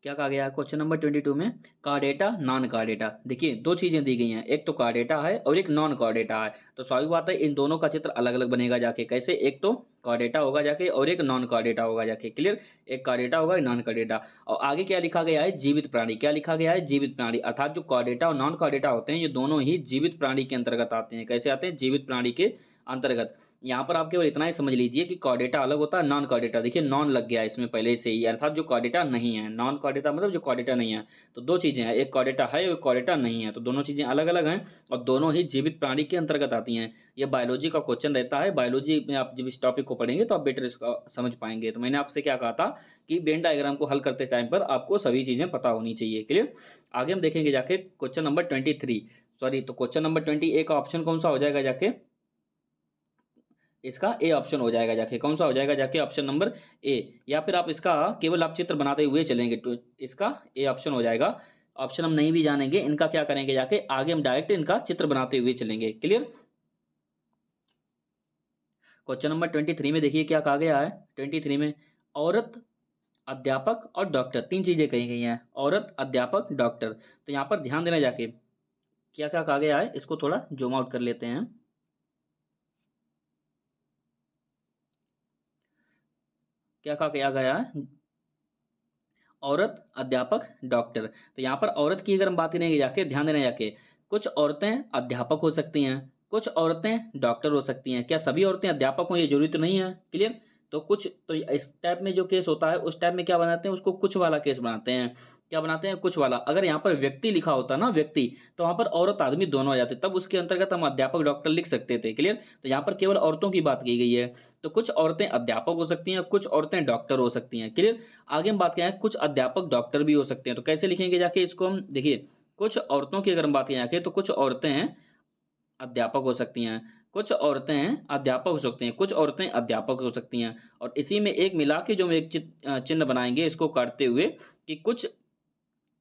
क्या कहा गया है क्वेश्चन नंबर 22 में, कार्डेटा नॉन कार्डेटा। देखिए दो चीजें दी गई हैं, एक तो कार्डेटा है और एक नॉन कार्डेटा है। तो स्वाभाविक बात है इन दोनों का चित्र अलग अलग बनेगा जाके। कैसे, एक तो कार्डेटा होगा जाके और एक नॉन कार्डेटा होगा जाके। क्लियर, एक कार्डेटा होगा एक नॉन कार्डेटा। और आगे क्या लिखा गया है, जीवित प्राणी। क्या लिखा गया है, जीवित प्राणी। अर्थात जो कार्डेटा और नॉन कार्डेटा होते हैं ये दोनों ही जीवित प्राणी के अंतर्गत आते हैं। कैसे आते हैं, जीवित प्राणी के अंतर्गत। यहाँ पर आप केवल इतना ही समझ लीजिए कि कॉर्डेटा अलग होता है नॉन कॉर्डेटा। देखिए नॉन लग गया है इसमें पहले से ही, अर्थात जो कॉर्डेटा नहीं है। नॉन कॉर्डेटा मतलब जो कॉर्डेटा नहीं है। तो दो चीजें हैं, एक कॉर्डेटा है और एक कॉर्डेटा नहीं है। तो दोनों चीजें अलग अलग हैं और दोनों ही जीवित प्राणी के अंतर्गत आती हैं। ये बायोलॉजी का क्वेश्चन रहता है। बायोलॉजी में आप जब इस टॉपिक को पढ़ेंगे तो आप बेटर इसका समझ पाएंगे। तो मैंने आपसे क्या कहा था कि वेन डायग्राम को हल करते टाइम पर आपको सभी चीजें पता होनी चाहिए। क्लियर, आगे हम देखेंगे जाके क्वेश्चन नंबर 23, सॉरी तो क्वेश्चन नंबर 28 का ऑप्शन कौन सा हो जाएगा जाके, इसका ए ऑप्शन हो जाएगा जाके। कौन सा हो जाएगा जाके, ऑप्शन नंबर ए। या फिर आप इसका केवल आप चित्र बनाते हुए चलेंगे तो इसका ए ऑप्शन हो जाएगा। ऑप्शन हम नहीं भी जानेंगे, इनका क्या करेंगे जाके, आगे हम डायरेक्ट इनका चित्र बनाते हुए चलेंगे। क्लियर, क्वेश्चन नंबर 23 में देखिए क्या कहा गया है। 23 में औरत, अध्यापक और डॉक्टर, तीन चीजें कही गई हैं, औरत अध्यापक डॉक्टर। तो यहाँ पर ध्यान देना जाके क्या क्या कहा गया है, इसको थोड़ा जूम आउट कर लेते हैं। क्या कहा गया है, औरत अध्यापक डॉक्टर। तो यहाँ पर औरत की अगर हम बात करेंगे जाके, ध्यान देना जाके, कुछ औरतें अध्यापक हो सकती हैं, कुछ औरतें डॉक्टर हो सकती हैं। क्या सभी औरतें अध्यापक हो, ये जरूरी तो नहीं है। क्लियर, तो कुछ तो इस टाइप में जो केस होता है उस टाइप में क्या बनाते हैं, उसको कुछ वाला केस बनाते हैं। क्या बनाते हैं, कुछ वाला। अगर यहाँ पर व्यक्ति लिखा होता ना, व्यक्ति, तो वहां पर औरत आदमी दोनों आ जाते, तब उसके अंतर्गत हम अध्यापक डॉक्टर लिख सकते थे। क्लियर, तो यहाँ पर केवल औरतों की बात की गई है। तो कुछ औरतें अध्यापक हो सकती हैं, कुछ औरतें डॉक्टर हो सकती हैं। क्लियर, आगे हम बात करें, कुछ अध्यापक डॉक्टर भी हो सकते हैं। तो कैसे लिखेंगे जाके इसको हम, देखिए कुछ औरतों की अगर हम बात करें जाके, तो कुछ औरतें अध्यापक हो सकती हैं, कुछ औरतें अध्यापक हो सकती हैं, कुछ औरतें अध्यापक हो सकती हैं। और इसी में एक मिला के जो हम एक चिन्ह बनाएंगे इसको काटते हुए, कि कुछ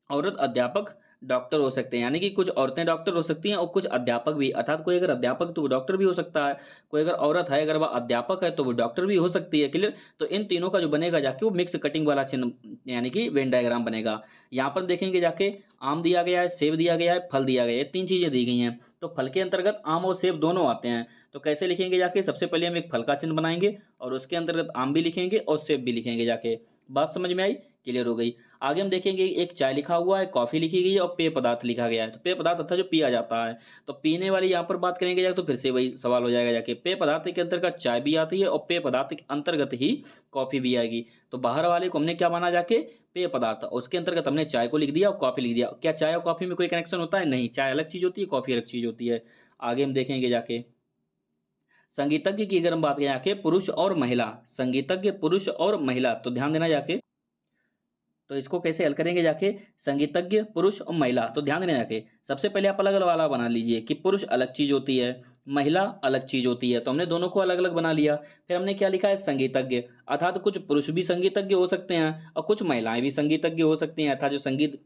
औरत अध्यापक डॉक्टर हो सकते हैं। यानी कि कुछ औरतें डॉक्टर हो सकती हैं और कुछ अध्यापक भी। अर्थात कोई अगर अध्यापक तो वो डॉक्टर भी हो सकता है, कोई अगर औरत है अगर वह अध्यापक है तो वो डॉक्टर भी हो सकती है। क्लियर, तो इन तीनों का जो बनेगा जाके वो मिक्स कटिंग वाला चिन्ह यानी कि वेन डायग्राम बनेगा। यहाँ पर देखेंगे जाके आम दिया गया है, सेब दिया गया है, फल दिया गया है, तीन चीजें दी गई हैं। तो फल के अंतर्गत आम और सेब दोनों आते हैं। तो कैसे लिखेंगे जाके, सबसे पहले हम एक फल का चिन्ह बनाएंगे और उसके अंतर्गत आम भी लिखेंगे और सेब भी लिखेंगे जाके। बात समझ में आई, क्लियर हो गई। आगे हम देखेंगे एक चाय लिखा हुआ है, कॉफी लिखी गई है और पेय पदार्थ लिखा गया है। तो पेय पदार्थ अर्थात जो पिया जाता है, तो पीने वाली यहाँ पर बात करेंगे जाके तो फिर से वही सवाल हो जाएगा जाके, पेय पदार्थ के अंतर्गत चाय भी आती है और पेय पदार्थ के अंतर्गत ही कॉफी भी आएगी। तो बाहर वाले को हमने क्या माना जाके, पेय पदार्थ, उसके अंतर्गत हमने चाय को लिख दिया और कॉफी लिख दिया। क्या चाय और कॉफी में कोई कनेक्शन होता है, नहीं, चाय अलग चीज होती है, कॉफी अलग चीज होती है। आगे हम देखेंगे जाके संगीतज्ञ की अगर हम बात करें जाके, पुरुष और महिला, संगीतज्ञ पुरुष और महिला। तो ध्यान देना जाके, तो इसको कैसे हल करेंगे जाके, संगीतज्ञ पुरुष और महिला। तो ध्यान देना जाके सबसे पहले आप अलग अलग वाला बना लीजिए कि पुरुष अलग चीज होती है, महिला अलग चीज होती है। तो हमने दोनों को अलग अलग बना लिया। फिर हमने क्या लिखा है, संगीतज्ञ, अर्थात कुछ पुरुष भी संगीतज्ञ हो सकते हैं और कुछ महिलाएं भी संगीतज्ञ हो सकती हैं। अर्थात जो संगीत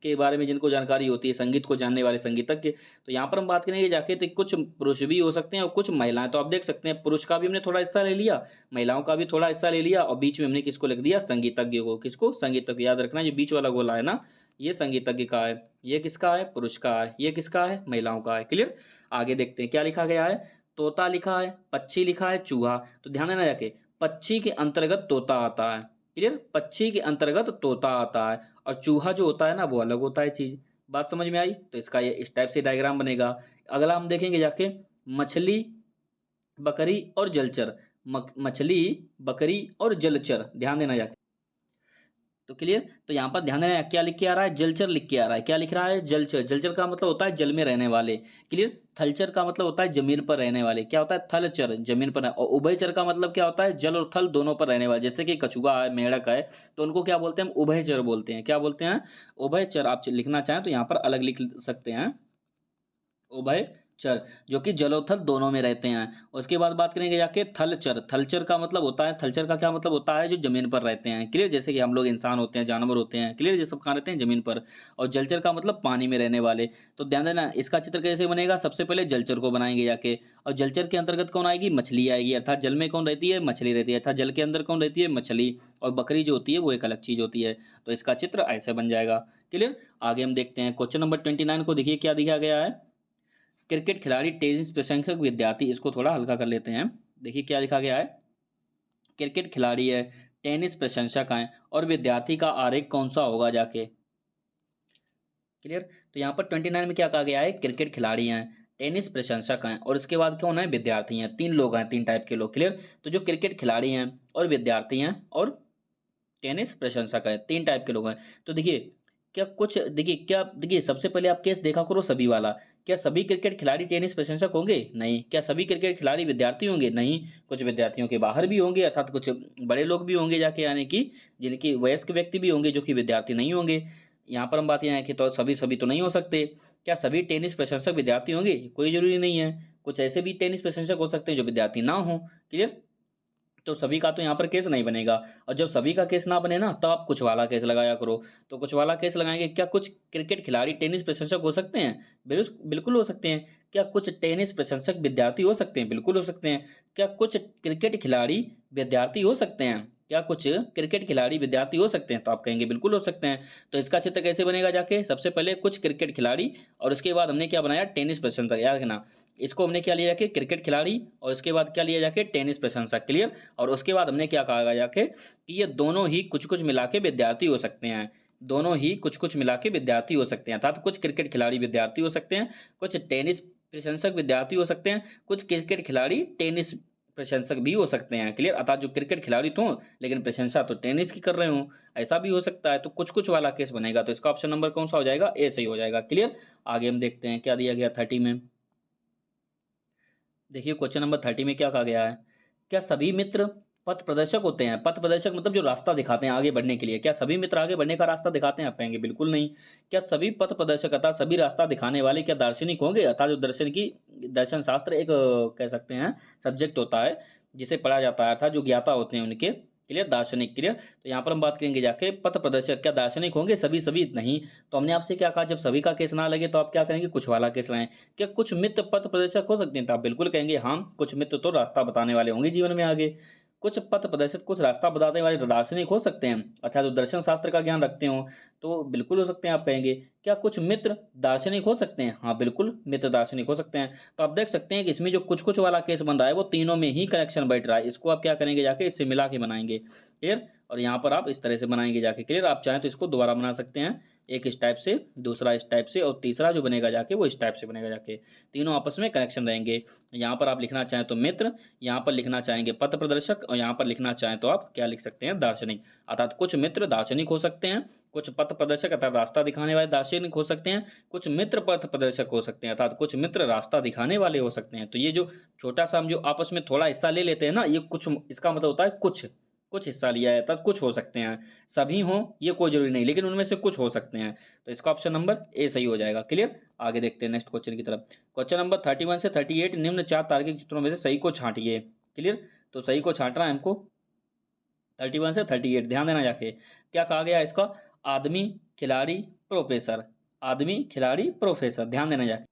के बारे में जिनको जानकारी होती है, संगीत को जानने वाले संगीतज्ञ। तो यहाँ पर हम बात करेंगे जाके तो कुछ पुरुष भी हो सकते हैं और कुछ महिलाएं। तो आप देख सकते हैं पुरुष का भी हमने थोड़ा हिस्सा ले लिया, महिलाओं का भी थोड़ा हिस्सा ले लिया और बीच में हमने किसको लिख दिया, संगीतज्ञ को। किसको, संगीतज्ञ। याद रखना जो बीच वाला गोला है ना, ये संगीतज्ञ का है, ये किसका है, पुरुष का है, ये किसका है, महिलाओं का है। क्लियर, आगे देखते हैं क्या लिखा गया है। तोता लिखा है, पक्षी लिखा है, चूहा। तो ध्यान देना जाके पक्षी के अंतर्गत तोता आता है। क्लियर, पक्षी के अंतर्गत तोता आता है और चूहा जो होता है ना वो अलग होता है चीज। बात समझ में आई। तो इसका ये इस टाइप से डायग्राम बनेगा। अगला हम देखेंगे जाके मछली, बकरी और जलचर। मछली, बकरी और जलचर, ध्यान देना जाके। तो क्लियर, तो यहाँ पर ध्यान देना क्या लिख के आ रहा है, जलचर लिख के आ रहा है। क्या लिख रहा है, जलचर। जलचर का मतलब होता है जल में रहने वाले। क्लियर, थलचर का मतलब होता है जमीन पर रहने वाले। क्या होता है, थलचर, जमीन पर। और उभयचर का मतलब क्या होता है, जल और थल दोनों पर रहने वाले। जैसे कि कछुआ है, मेढक है, तो उनको क्या बोलते हैं, उभयचर बोलते हैं। क्या बोलते हैं, उभयचर। आप लिखना चाहें तो यहाँ पर अलग लिख सकते हैं, उभय चर, जो कि जलोथल दोनों में रहते हैं। उसके बाद बात करेंगे जाके थलचर। थलचर का मतलब होता है, थलचर का क्या मतलब होता है, जो जमीन पर रहते हैं, क्लियर, जैसे कि हम लोग इंसान होते हैं, जानवर होते हैं, क्लियर, ये सब कहाँ रहते हैं, जमीन पर। और जलचर का मतलब पानी में रहने वाले। तो ध्यान देना, इसका चित्र कैसे बनेगा, सबसे पहले जलचर को बनाएंगे जाके। और जलचर के अंतर्गत कौन आएगी, मछली आएगी, अर्थात जल में कौन रहती है, मछली रहती है, अर्थात जल के अंदर कौन रहती है, मछली। और बकरी जो होती है वो एक अलग चीज होती है। तो इसका चित्र ऐसे बन जाएगा, क्लियर। आगे हम देखते हैं क्वेश्चन नंबर 29 को, देखिए क्या दिया गया है। क्रिकेट खिलाड़ी, टेनिस प्रशंसक, विद्यार्थी, इसको थोड़ा हल्का कर लेते हैं। देखिए क्या लिखा गया है, क्रिकेट खिलाड़ी है, टेनिस प्रशंसक है, और विद्यार्थी का आरेख कौन सा होगा जाके, क्लियर। तो यहाँ पर 29 में क्या कहा गया है, क्रिकेट खिलाड़ी हैं, टेनिस प्रशंसक हैं, और इसके बाद कौन है, विद्यार्थी हैं। तीन लोग हैं, तीन टाइप के लोग, क्लियर। तो जो क्रिकेट खिलाड़ी हैं और विद्यार्थी हैं और टेनिस प्रशंसक है, तीन टाइप के लोग हैं। तो देखिए क्या कुछ, देखिए क्या, देखिए सबसे पहले आप केस देखा करो सभी वाला। क्या सभी क्रिकेट खिलाड़ी टेनिस प्रशंसक होंगे, नहीं। क्या सभी क्रिकेट खिलाड़ी विद्यार्थी होंगे, नहीं। कुछ विद्यार्थियों के बाहर भी होंगे, अर्थात कुछ बड़े लोग भी होंगे जाके, यानी कि जिनकी वयस्क व्यक्ति भी होंगे जो कि विद्यार्थी नहीं होंगे। यहाँ पर हम बात यहाँ है कि तो सभी सभी तो नहीं हो सकते। क्या सभी टेनिस प्रशंसक विद्यार्थी होंगे, कोई जरूरी नहीं है। कुछ ऐसे भी टेनिस प्रशंसक हो सकते हैं जो विद्यार्थी ना हो, क्लियर। तो सभी का तो यहाँ पर केस नहीं बनेगा। और जब सभी का केस ना बने ना, तो आप कुछ वाला केस लगाया करो। तो कुछ वाला केस लगाएंगे, क्या कुछ क्रिकेट खिलाड़ी टेनिस प्रशंसक हो सकते हैं, बिल्कुल हो सकते हैं। क्या कुछ टेनिस प्रशंसक विद्यार्थी हो सकते हैं, बिल्कुल हो सकते हैं। क्या कुछ क्रिकेट खिलाड़ी विद्यार्थी हो सकते हैं, क्या कुछ क्रिकेट खिलाड़ी विद्यार्थी हो सकते हैं, तो आप कहेंगे बिल्कुल हो सकते हैं। तो इसका चित्र कैसे बनेगा जाके, सबसे पहले कुछ क्रिकेट खिलाड़ी, और उसके बाद हमने क्या बनाया, टेनिस प्रशंसक, याद रखना। इसको हमने क्या लिया जाके, क्रिकेट खिलाड़ी, और उसके बाद क्या लिया जाके, टेनिस प्रशंसक, क्लियर। और उसके बाद हमने क्या कहा जाके कि ये दोनों ही कुछ कुछ मिला के विद्यार्थी हो सकते हैं। दोनों ही कुछ कुछ मिला के विद्यार्थी हो सकते हैं, अर्थात कुछ क्रिकेट खिलाड़ी विद्यार्थी हो सकते हैं, कुछ टेनिस प्रशंसक विद्यार्थी हो सकते हैं, कुछ क्रिकेट खिलाड़ी टेनिस प्रशंसक भी हो सकते हैं, क्लियर। अर्थात जो क्रिकेट खिलाड़ी तो लेकिन प्रशंसा तो टेनिस की कर रहे हो, ऐसा भी हो सकता है। तो कुछ कुछ वाला केस बनेगा। तो इसका ऑप्शन नंबर कौन सा हो जाएगा, ए सही हो जाएगा, क्लियर। आगे हम देखते हैं क्या दिया गया 30 में। देखिए क्वेश्चन नंबर 30 में क्या कहा गया है, क्या सभी मित्र पथ प्रदर्शक होते हैं। पथ प्रदर्शक मतलब जो रास्ता दिखाते हैं आगे बढ़ने के लिए। क्या सभी मित्र आगे बढ़ने का रास्ता दिखाते हैं, आप कहेंगे बिल्कुल नहीं। क्या सभी पथ प्रदर्शक अर्थात सभी रास्ता दिखाने वाले क्या दार्शनिक होंगे, अर्थात जो दर्शन शास्त्र एक कह सकते हैं सब्जेक्ट होता है जिसे पढ़ा जाता है, अर्थात जो ज्ञाता होते हैं उनके, क्लियर, दार्शनिक, क्लियर। तो यहाँ पर हम बात करेंगे जाके पथ प्रदर्शक क्या दार्शनिक होंगे, सभी सभी नहीं। तो हमने आपसे क्या कहा, जब सभी का केस ना लगे तो आप क्या करेंगे, कुछ वाला केस लाएं। क्या कुछ मित्र पथ प्रदर्शक हो सकते हैं, तो आप बिल्कुल कहेंगे हाँ, कुछ मित्र तो रास्ता बताने वाले होंगे जीवन में आगे। कुछ पथ प्रदर्शक, कुछ रास्ता बताने वाले दार्शनिक हो सकते हैं, अच्छा जो दर्शन शास्त्र का ज्ञान रखते हो, तो बिल्कुल हो सकते हैं, आप कहेंगे। क्या कुछ मित्र दार्शनिक हो सकते हैं, हाँ बिल्कुल मित्र दार्शनिक हो सकते हैं। तो आप देख सकते हैं कि इसमें जो कुछ कुछ वाला केस बन रहा है वो तीनों में ही कनेक्शन बैठ रहा है। इसको आप क्या करेंगे जाके, इससे मिला के बनाएंगे, क्लियर। और यहाँ पर आप इस तरह से बनाएंगे जाके, क्लियर। आप चाहें तो इसको दोबारा बना सकते हैं, एक इस टाइप से, दूसरा इस टाइप से, और तीसरा जो बनेगा जाके वो इस टाइप से बनेगा जाके। तीनों आपस में कनेक्शन रहेंगे। यहाँ पर आप लिखना चाहें तो मित्र, यहाँ पर लिखना चाहेंगे पथ प्रदर्शक, और यहाँ पर लिखना चाहें तो आप क्या लिख सकते हैं, दार्शनिक। अर्थात कुछ मित्र दार्शनिक हो सकते हैं, कुछ पथ प्रदर्शक अर्थात रास्ता दिखाने वाले दार्शनिक हो सकते हैं, कुछ मित्र पथ प्रदर्शक हो सकते हैं, अर्थात कुछ मित्र रास्ता दिखाने वाले हो सकते हैं। तो ये जो छोटा सा हम जो आपस में थोड़ा हिस्सा ले लेते हैं ना, ये कुछ, इसका मतलब होता है कुछ, कुछ हिस्सा लिया है, तब कुछ हो सकते हैं। सभी हों ये कोई जरूरी नहीं, लेकिन उनमें से कुछ हो सकते हैं। तो इसका ऑप्शन नंबर ए सही हो जाएगा, क्लियर। आगे देखते हैं नेक्स्ट क्वेश्चन की तरफ। क्वेश्चन नंबर 31 से 38, निम्न चार तार्किक चित्रों में से सही को छांटिए, क्लियर। तो सही को छांटना है हमको, 31 से 38 ध्यान देना जाके। क्या कहा गया इसका, आदमी, खिलाड़ी, प्रोफेसर। आदमी, खिलाड़ी, प्रोफेसर, ध्यान देना जाके।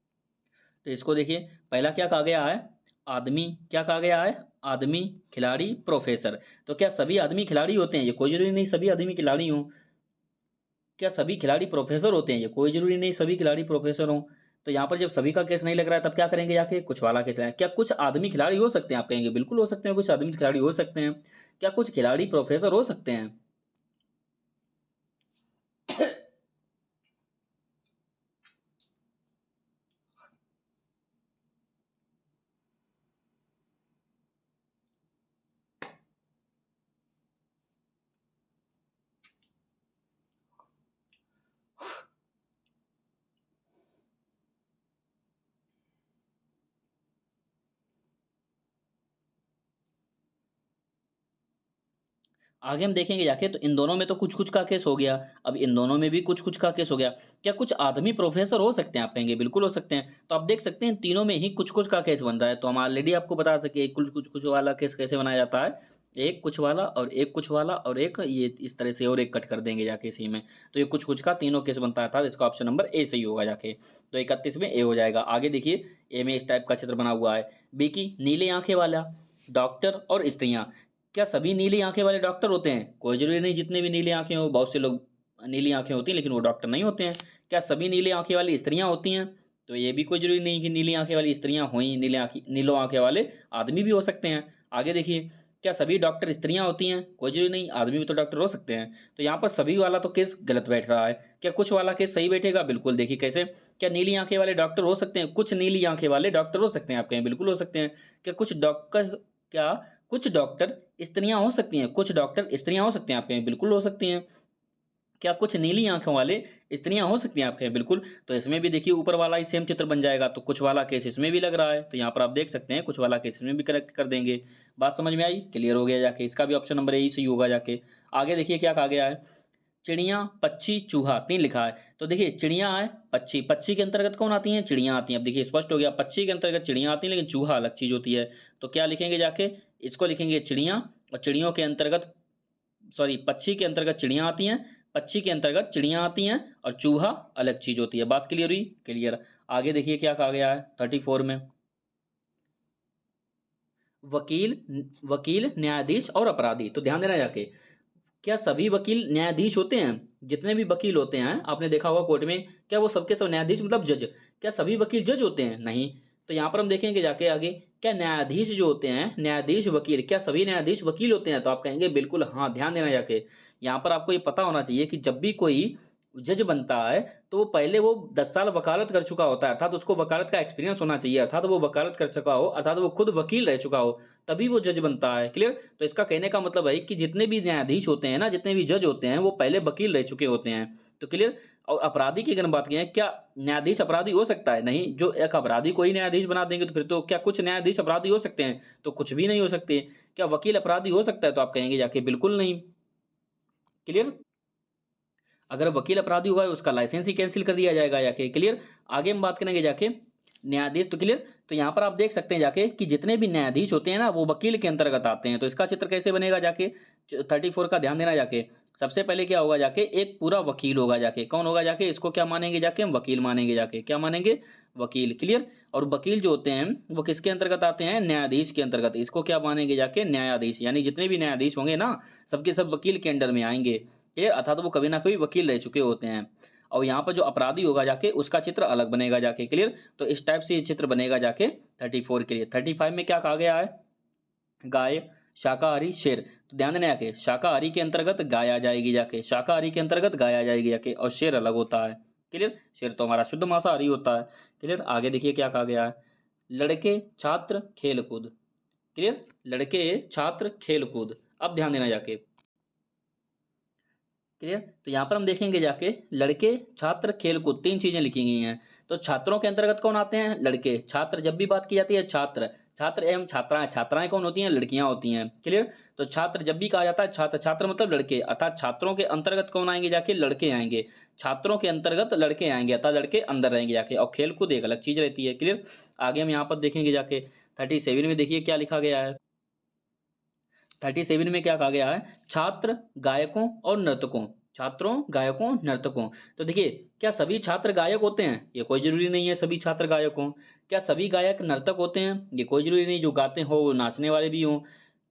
तो इसको देखिए, पहला क्या कहा गया है, आदमी, क्या कहा गया है, आदमी, खिलाड़ी, प्रोफेसर। तो क्या सभी आदमी खिलाड़ी होते हैं, ये कोई जरूरी नहीं सभी आदमी खिलाड़ी हों। क्या सभी खिलाड़ी प्रोफेसर होते हैं, ये कोई जरूरी नहीं सभी खिलाड़ी प्रोफेसर हों। तो यहाँ पर जब सभी का केस नहीं लग रहा है तब क्या करेंगे जाके, कुछ वाला केस है। क्या कुछ आदमी खिलाड़ी हो सकते हैं, आप कहेंगे बिल्कुल हो सकते हैं, कुछ आदमी खिलाड़ी हो सकते हैं। क्या कुछ खिलाड़ी प्रोफेसर हो सकते हैं। आगे हम देखेंगे जाके तो इन दोनों में तो कुछ कुछ का केस हो गया, अब इन दोनों में भी कुछ कुछ का केस हो गया। क्या कुछ आदमी प्रोफेसर हो सकते हैं? आप कहेंगे बिल्कुल हो सकते हैं। तो आप देख सकते हैं इन तीनों में ही कुछ कुछ का केस बन रहा है, तो हम ऑलरेडी आपको बता सके कुछ कुछ कुछ वाला केस कैसे बनाया जाता है। एक कुछ वाला और एक कुछ वाला और एक ये इस तरह से और एक कट कर देंगे जाके इसी में। तो ये कुछ कुछ का तीनों केस बनता था, इसका ऑप्शन नंबर ए सही होगा जाके। तो 31 में ए हो जाएगा। आगे देखिए ए में इस टाइप का चित्र बना हुआ है। बी की नीली आंखें वाला डॉक्टर और स्त्रियां। क्या सभी नीली आंखें वाले डॉक्टर होते हैं? कोई जरूरी नहीं जितने भी नीली आंखें हो, बहुत से लोग नीली आंखें होती हैं लेकिन वो डॉक्टर नहीं होते हैं। क्या सभी नीली आंखें वाली स्त्रियां होती हैं? तो ये भी कोई जरूरी नहीं कि नीली आंखें वाली स्त्रियां हों, नीलो आंखें वाले आदमी भी हो सकते हैं। आगे देखिए क्या सभी डॉक्टर स्त्रियां होती हैं? कोई जरूरी नहीं, आदमी भी तो डॉक्टर हो सकते हैं। तो यहाँ पर सभी वाला तो केस गलत बैठ रहा है। क्या कुछ वाला केस सही बैठेगा? बिल्कुल, देखिए कैसे। क्या नीली आंखें वाले डॉक्टर हो सकते हैं? कुछ नीली आंखें वाले डॉक्टर हो सकते हैं, आप कहें बिल्कुल हो सकते हैं। क्या कुछ डॉक्टर क्या कुछ डॉक्टर स्त्रियां हो सकती हैं? कुछ डॉक्टर स्त्रियां हो सकते हैं, आप कहें बिल्कुल हो सकती हैं। क्या कुछ नीली आंखों वाले स्त्रियां हो सकती हैं? आप कहें बिल्कुल। तो इसमें भी देखिए ऊपर वाला ही सेम चित्र बन जाएगा, तो कुछ वाला केस इसमें भी लग रहा है, तो यहाँ पर आप देख सकते हैं कुछ वाला केस इसमें भी करेक्ट कर देंगे। बात समझ में आई? क्लियर हो गया जाके, इसका भी ऑप्शन नंबर यही सही होगा जाके। आगे देखिए क्या कहा गया है। चिड़िया पक्षी चूहा 3 लिखा है। तो देखिए चिड़िया है, पक्षी, पक्षी के अंतर्गत कौन आती हैं? चिड़िया आती हैं। अब देखिए स्पष्ट हो गया, पक्षी के अंतर्गत चिड़िया आती हैं लेकिन चूहा अलग चीज होती है। तो क्या लिखेंगे जाके, इसको लिखेंगे चिड़िया, और चिड़ियों के अंतर्गत, सॉरी, पक्षी के अंतर्गत चिड़िया आती हैं, पक्षी के अंतर्गत चिड़िया आती हैं और चूहा अलग चीज होती है। बात क्लियर हुई? क्लियर। आगे देखिए क्या कहा गया है 34 में। वकील, वकील, न्यायाधीश और अपराधी। तो ध्यान देना जाके, क्या सभी वकील न्यायाधीश होते हैं? जितने भी वकील होते हैं आपने देखा होगा कोर्ट में, क्या वो सबके सब न्यायाधीश मतलब जज? क्या सभी वकील जज होते हैं? नहीं। तो यहाँ पर हम देखेंगे जाके आगे, क्या न्यायाधीश जो होते हैं, न्यायाधीश वकील, क्या सभी न्यायाधीश वकील होते हैं? तो आप कहेंगे बिल्कुल हाँ। ध्यान देना जाके, यहाँ पर आपको ये पता होना चाहिए कि जब भी कोई जज बनता है तो वो पहले वो 10 साल वकालत कर चुका होता है, अर्थात उसको वकालत का एक्सपीरियंस होना चाहिए, अर्थात वो वकालत कर चुका हो, अर्थात वो खुद वकील रह चुका हो, तभी वो जज बनता है। क्लियर? तो इसका कहने का मतलब है कि जितने भी न्यायाधीश होते हैं ना, जितने भी जज होते हैं, वो पहले वकील रह चुके होते हैं। तो क्लियर। और अपराधी की अगर हम बात करें, क्या न्यायाधीश अपराधी हो सकता है? नहीं। जो एक अपराधी को ही न्यायाधीश बना देंगे तो फिर तो क्या कुछ न्यायाधीश अपराधी हो सकते हैं? तो कुछ भी नहीं हो सकते। क्या वकील अपराधी हो सकता है? तो आप कहेंगे जाके बिल्कुल नहीं। क्लियर। अगर वकील अपराधी हुआ है उसका लाइसेंस ही कैंसिल कर दिया जाएगा जाके। क्लियर। आगे हम बात करेंगे जाके न्यायाधीश। तो क्लियर। तो यहाँ पर आप देख सकते हैं जाके कि जितने भी न्यायाधीश होते हैं ना वो वकील के अंतर्गत आते हैं। तो इसका चित्र कैसे बनेगा जाके, 34 का ध्यान देना जाके। सबसे पहले क्या होगा जाके, एक पूरा वकील होगा जाके। कौन होगा जाके? इसको क्या मानेंगे जाके, हम वकील मानेंगे जाके। क्या मानेंगे? वकील। क्लियर। और वकील जो होते हैं वो किसके अंतर्गत आते हैं? न्यायाधीश के अंतर्गत। इसको क्या मानेंगे जाके? न्यायाधीश। यानी जितने भी न्यायाधीश होंगे ना, सबके सब वकील के अंडर में आएंगे। क्लियर। अर्थात वो कभी ना कभी वकील रह चुके होते हैं। और यहाँ पर जो अपराधी होगा जाके उसका चित्र अलग बनेगा जाके। क्लियर। तो इस टाइप से ये चित्र बनेगा जाके 34 के लिए। 35 में क्या कहा गया है? गाय, शाकाहारी, शेर। तो ध्यान देना जाके, शाकाहारी के अंतर्गत गाय आ जाएगी जाके, शाकाहारी के अंतर्गत गाय आ जाएगी जाके, और शेर अलग होता है। क्लियर। शेर तो हमारा शुद्ध मांसाहारी होता है। क्लियर। आगे देखिए क्या कहा गया है। लड़के, छात्र, खेल कूद। क्लियर। लड़के, छात्र, खेल कूद। अब ध्यान देना जाके। क्लियर। तो यहाँ पर हम देखेंगे जाके लड़के, छात्र, खेल कूद 3 चीजें लिखी गई हैं। तो छात्रों के अंतर्गत कौन आते हैं? लड़के। छात्र जब भी बात की जाती है, छात्र, छात्र एवं छात्राएं, छात्राएं कौन होती हैं? लड़कियां होती हैं। क्लियर। तो छात्र जब भी कहा जाता है, छात्र, छात्र मतलब लड़के, अर्थात छात्रों के अंतर्गत कौन आएंगे जाके? लड़के आएंगे। छात्रों के अंतर्गत लड़के आएंगे, अर्थात लड़के अंदर रहेंगे जाके, और खेल कूद एक अलग चीज रहती है। क्लियर। आगे हम यहाँ पर देखेंगे जाके 37 में, देखिए क्या लिखा गया है। 37 में क्या कहा गया है? छात्र, गायकों और नर्तकों। छात्रों, गायकों, नर्तकों। तो देखिए, क्या सभी छात्र गायक होते हैं? ये कोई जरूरी नहीं है सभी छात्र गायक हों। क्या सभी गायक नर्तक होते हैं? ये कोई जरूरी नहीं, जो गाते हो वो नाचने वाले भी हों।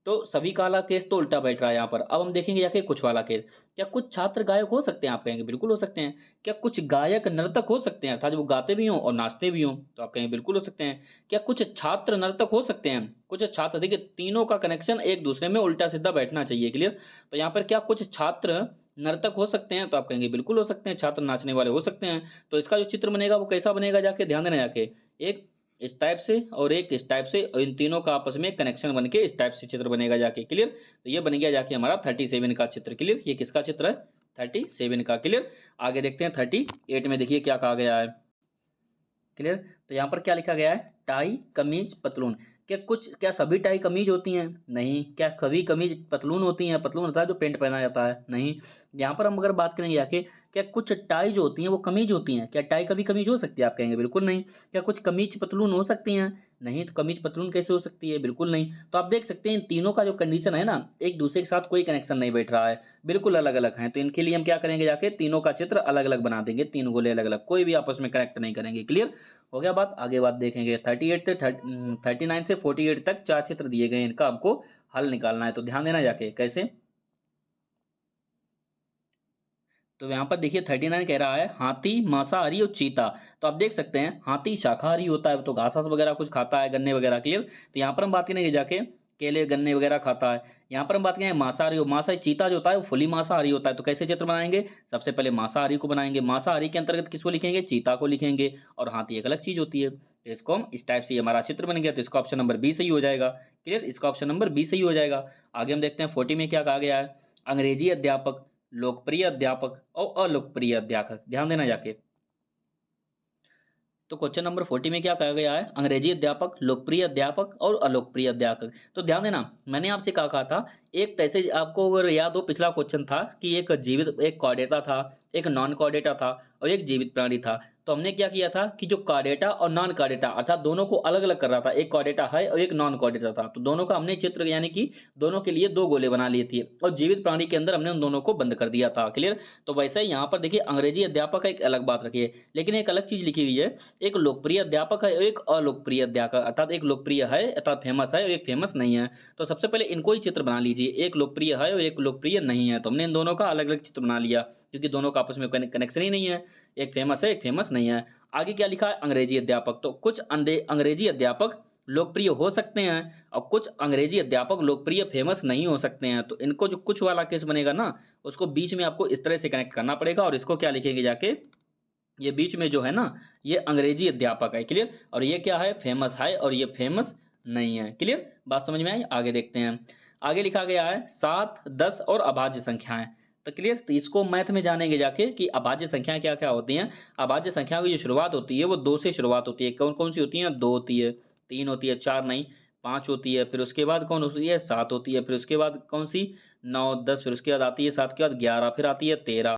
तो सभी का वाला केस तो उल्टा बैठ रहा है यहाँ पर। अब हम देखेंगे जाके कुछ वाला केस। क्या कुछ छात्र गायक हो सकते हैं? आप कहेंगे बिल्कुल हो सकते हैं। क्या कुछ गायक नर्तक हो सकते हैं, अर्थात वो गाते भी हों और नाचते भी हों? तो आप कहेंगे बिल्कुल हो सकते हैं। क्या कुछ छात्र नर्तक हो सकते हैं? कुछ छात्र, देखिए तीनों का कनेक्शन एक दूसरे में उल्टा सीधा बैठना चाहिए। क्लियर। तो यहाँ पर क्या कुछ छात्र नर्तक हो सकते हैं? तो आप कहेंगे बिल्कुल हो सकते हैं, छात्र नाचने वाले हो सकते हैं। तो इसका जो चित्र बनेगा वो कैसा बनेगा जाके, ध्यान देना जाके। एक इस टाइप से और एक इस टाइप से, और इन तीनों का आपस में कनेक्शन बन के इस टाइप से चित्र बनेगा जाके। क्लियर। तो ये बन गया जाके हमारा 37 का चित्र। क्लियर। ये किसका चित्र है? 37 का। क्लियर। आगे देखते हैं 38 में, देखिए क्या कहा गया है। क्लियर। तो यहाँ पर क्या लिखा गया है? टाई, कमीज, पतलून। क्या सभी टाई कमीज होती हैं? नहीं। क्या सभी कमीज पतलून होती हैं? पतलून होता है जो पेंट पहना जाता है। नहीं। यहाँ पर हम अगर बात करेंगे आके, क्या कुछ टाई जो होती हैं वो कमीज होती हैं? क्या टाई कभी कमीज हो सकती है? आप कहेंगे बिल्कुल नहीं। क्या कुछ कमीज पतलून हो सकती हैं? नहीं। तो कमीज पतलून कैसे हो सकती है? बिल्कुल नहीं। तो आप देख सकते हैं इन तीनों का जो कंडीशन है ना, एक दूसरे के साथ कोई कनेक्शन नहीं बैठ रहा है, बिल्कुल अलग अलग हैं। तो इनके लिए हम क्या करेंगे, जाके तीनों का चित्र अलग अलग बना देंगे, तीन गोले अलग अलग, कोई भी आपस में कनेक्ट नहीं करेंगे। क्लियर हो गया बात? आगे बात देखेंगे। 38 से 39 से 48 तक चार चित्र दिए गए हैं, इनका आपको हल निकालना है। तो ध्यान देना जाके कैसे। तो यहाँ पर देखिए 39 कह रहा है हाथी, मांसाहारी और चीता। तो आप देख सकते हैं हाथी शाकाहारी होता है, तो घास वगैरह कुछ खाता है, गन्ने वगैरह। क्लियर। तो यहाँ पर हम बात करेंगे जाके, केले गन्ने वगैरह खाता है। यहाँ पर हम बात करेंगे मांसाहारी, मांसाहारी चीता जो होता है वो फुली मांसाहारी होता है। तो कैसे चित्र बनाएंगे? सबसे पहले मांसाहारी को बनाएंगे, मांसाहारी के अंतर्गत किसको लिखेंगे? चीता को लिखेंगे। और हाथी एक अलग चीज होती है। तो इसको हम इस टाइप से हमारा चित्र बन गया। तो इसका ऑप्शन नंबर बी सही हो जाएगा। क्लियर, इसका ऑप्शन नंबर बी सही हो जाएगा। आगे हम देखते हैं 40 में क्या कहा गया है। अंग्रेजी अध्यापक, लोकप्रिय अध्यापक और अलोकप्रिय अध्यापक। ध्यान देना जाके। तो क्वेश्चन नंबर 40 में क्या कहा गया है? अंग्रेजी अध्यापक, लोकप्रिय अध्यापक और अलोकप्रिय अध्यापक। तो ध्यान देना, मैंने आपसे कहा था, एक तैसे आपको अगर याद हो, पिछला क्वेश्चन था कि एक जीवित, एक कॉर्डेटा था, एक नॉन कॉर्डेटा था और एक जीवित प्राणी था। तो हमने क्या किया था कि जो कॉर्डेटा और नॉन कॉर्डेटा, अर्थात दोनों को अलग अलग कर रहा था, एक कॉर्डेटा है और एक नॉन कॉर्डेटा था, तो दोनों का हमने चित्र यानी कि दोनों के लिए दो गोले बना लिए थे और जीवित प्राणी के अंदर हमने उन दोनों को बंद कर दिया था। क्लियर। तो वैसे ही यहाँ पर देखिए अंग्रेजी अध्यापक का एक अलग बात रखिए, लेकिन एक अलग चीज लिखी हुई है, एक लोकप्रिय अध्यापक है और एक अलोकप्रिय अध्यापक, अर्थात एक लोकप्रिय है अर्थात फेमस है और एक फेमस नहीं है। तो सबसे पहले इनको ही चित्र बना लीजिए, एक लोकप्रिय है और एक लोकप्रिय नहीं है। तो हमने इन दोनों का अलग अलग चित्र बना लिया क्योंकि दोनों का आपस में कनेक्शन ही नहीं है, एक फेमस है एक फेमस नहीं है। आगे क्या लिखा है? अंग्रेजी अध्यापक। तो कुछ अंग्रेजी अध्यापक लोकप्रिय हो सकते हैं और कुछ अंग्रेजी अध्यापक लोकप्रिय फेमस नहीं हो सकते हैं। तो इनको जो कुछ वाला केस बनेगा ना, उसको बीच में आपको इस तरह से कनेक्ट करना पड़ेगा और इसको क्या लिखेंगे जाके, ये बीच में जो है ना, ये अंग्रेजी अध्यापक है। क्लियर। और ये क्या है? फेमस है और ये फेमस नहीं है। क्लियर, बात समझ में आई? आगे देखते हैं। आगे लिखा गया है 7, 10 और अभाज्य संख्याएं। तो क्लियर, तो इसको मैथ में जानेंगे जाके कि अभाज्य संख्याएं क्या क्या होती हैं। अभाज्य संख्याओं की जो शुरुआत होती है वो 2 से शुरुआत होती है। कौन कौन सी होती है? 2 होती है, 3 होती है, 4 नहीं, 5 होती है, फिर उसके बाद कौन होती है? 7 होती है, फिर उसके बाद कौन सी? 9, 10, फिर उसके बाद आती है 7 के बाद 11, फिर आती है 13।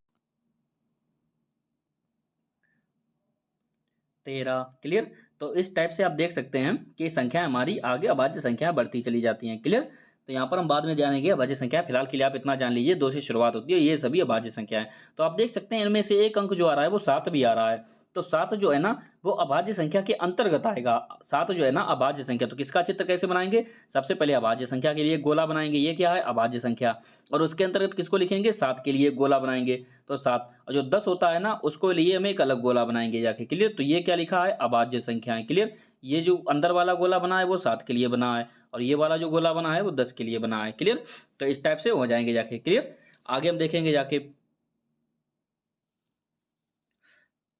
तेरह। क्लियर। तो इस टाइप से आप देख सकते हैं कि संख्या हमारी आगे अभाज्य संख्या बढ़ती चली जाती हैं। क्लियर। तो यहाँ पर हम बाद में जानेंगे अभाज्य संख्या, फिलहाल के लिए आप इतना जान लीजिए, 2 से शुरुआत होती है, ये सभी अभाज्य संख्या है। तो आप देख सकते हैं इनमें से एक अंक जो आ रहा है वो 7 भी आ रहा है। तो 7 जो है ना वो अभाज्य संख्या के अंतर्गत आएगा। 7 जो है ना अभाज्य संख्या, तो किसका चित्र कैसे बनाएंगे? सबसे पहले अभाज्य संख्या के लिए गोला बनाएंगे, ये क्या है? अभाज्य संख्या। और उसके अंतर्गत किसको लिखेंगे? 7 के लिए गोला बनाएंगे, तो 7। और जो 10 होता है ना उसको लिए हम एक अलग गोला बनाएंगे जाके। क्लियर। तो ये क्या लिखा है? अभाज्य संख्या है। क्लियर। ये जो अंदर वाला गोला बना है वो 7 के लिए बना है और ये वाला जो गोला बना है वो 10 के लिए बना है। क्लियर। तो इस टाइप से हो जाएंगे जाके। क्लियर। आगे हम देखेंगे जाके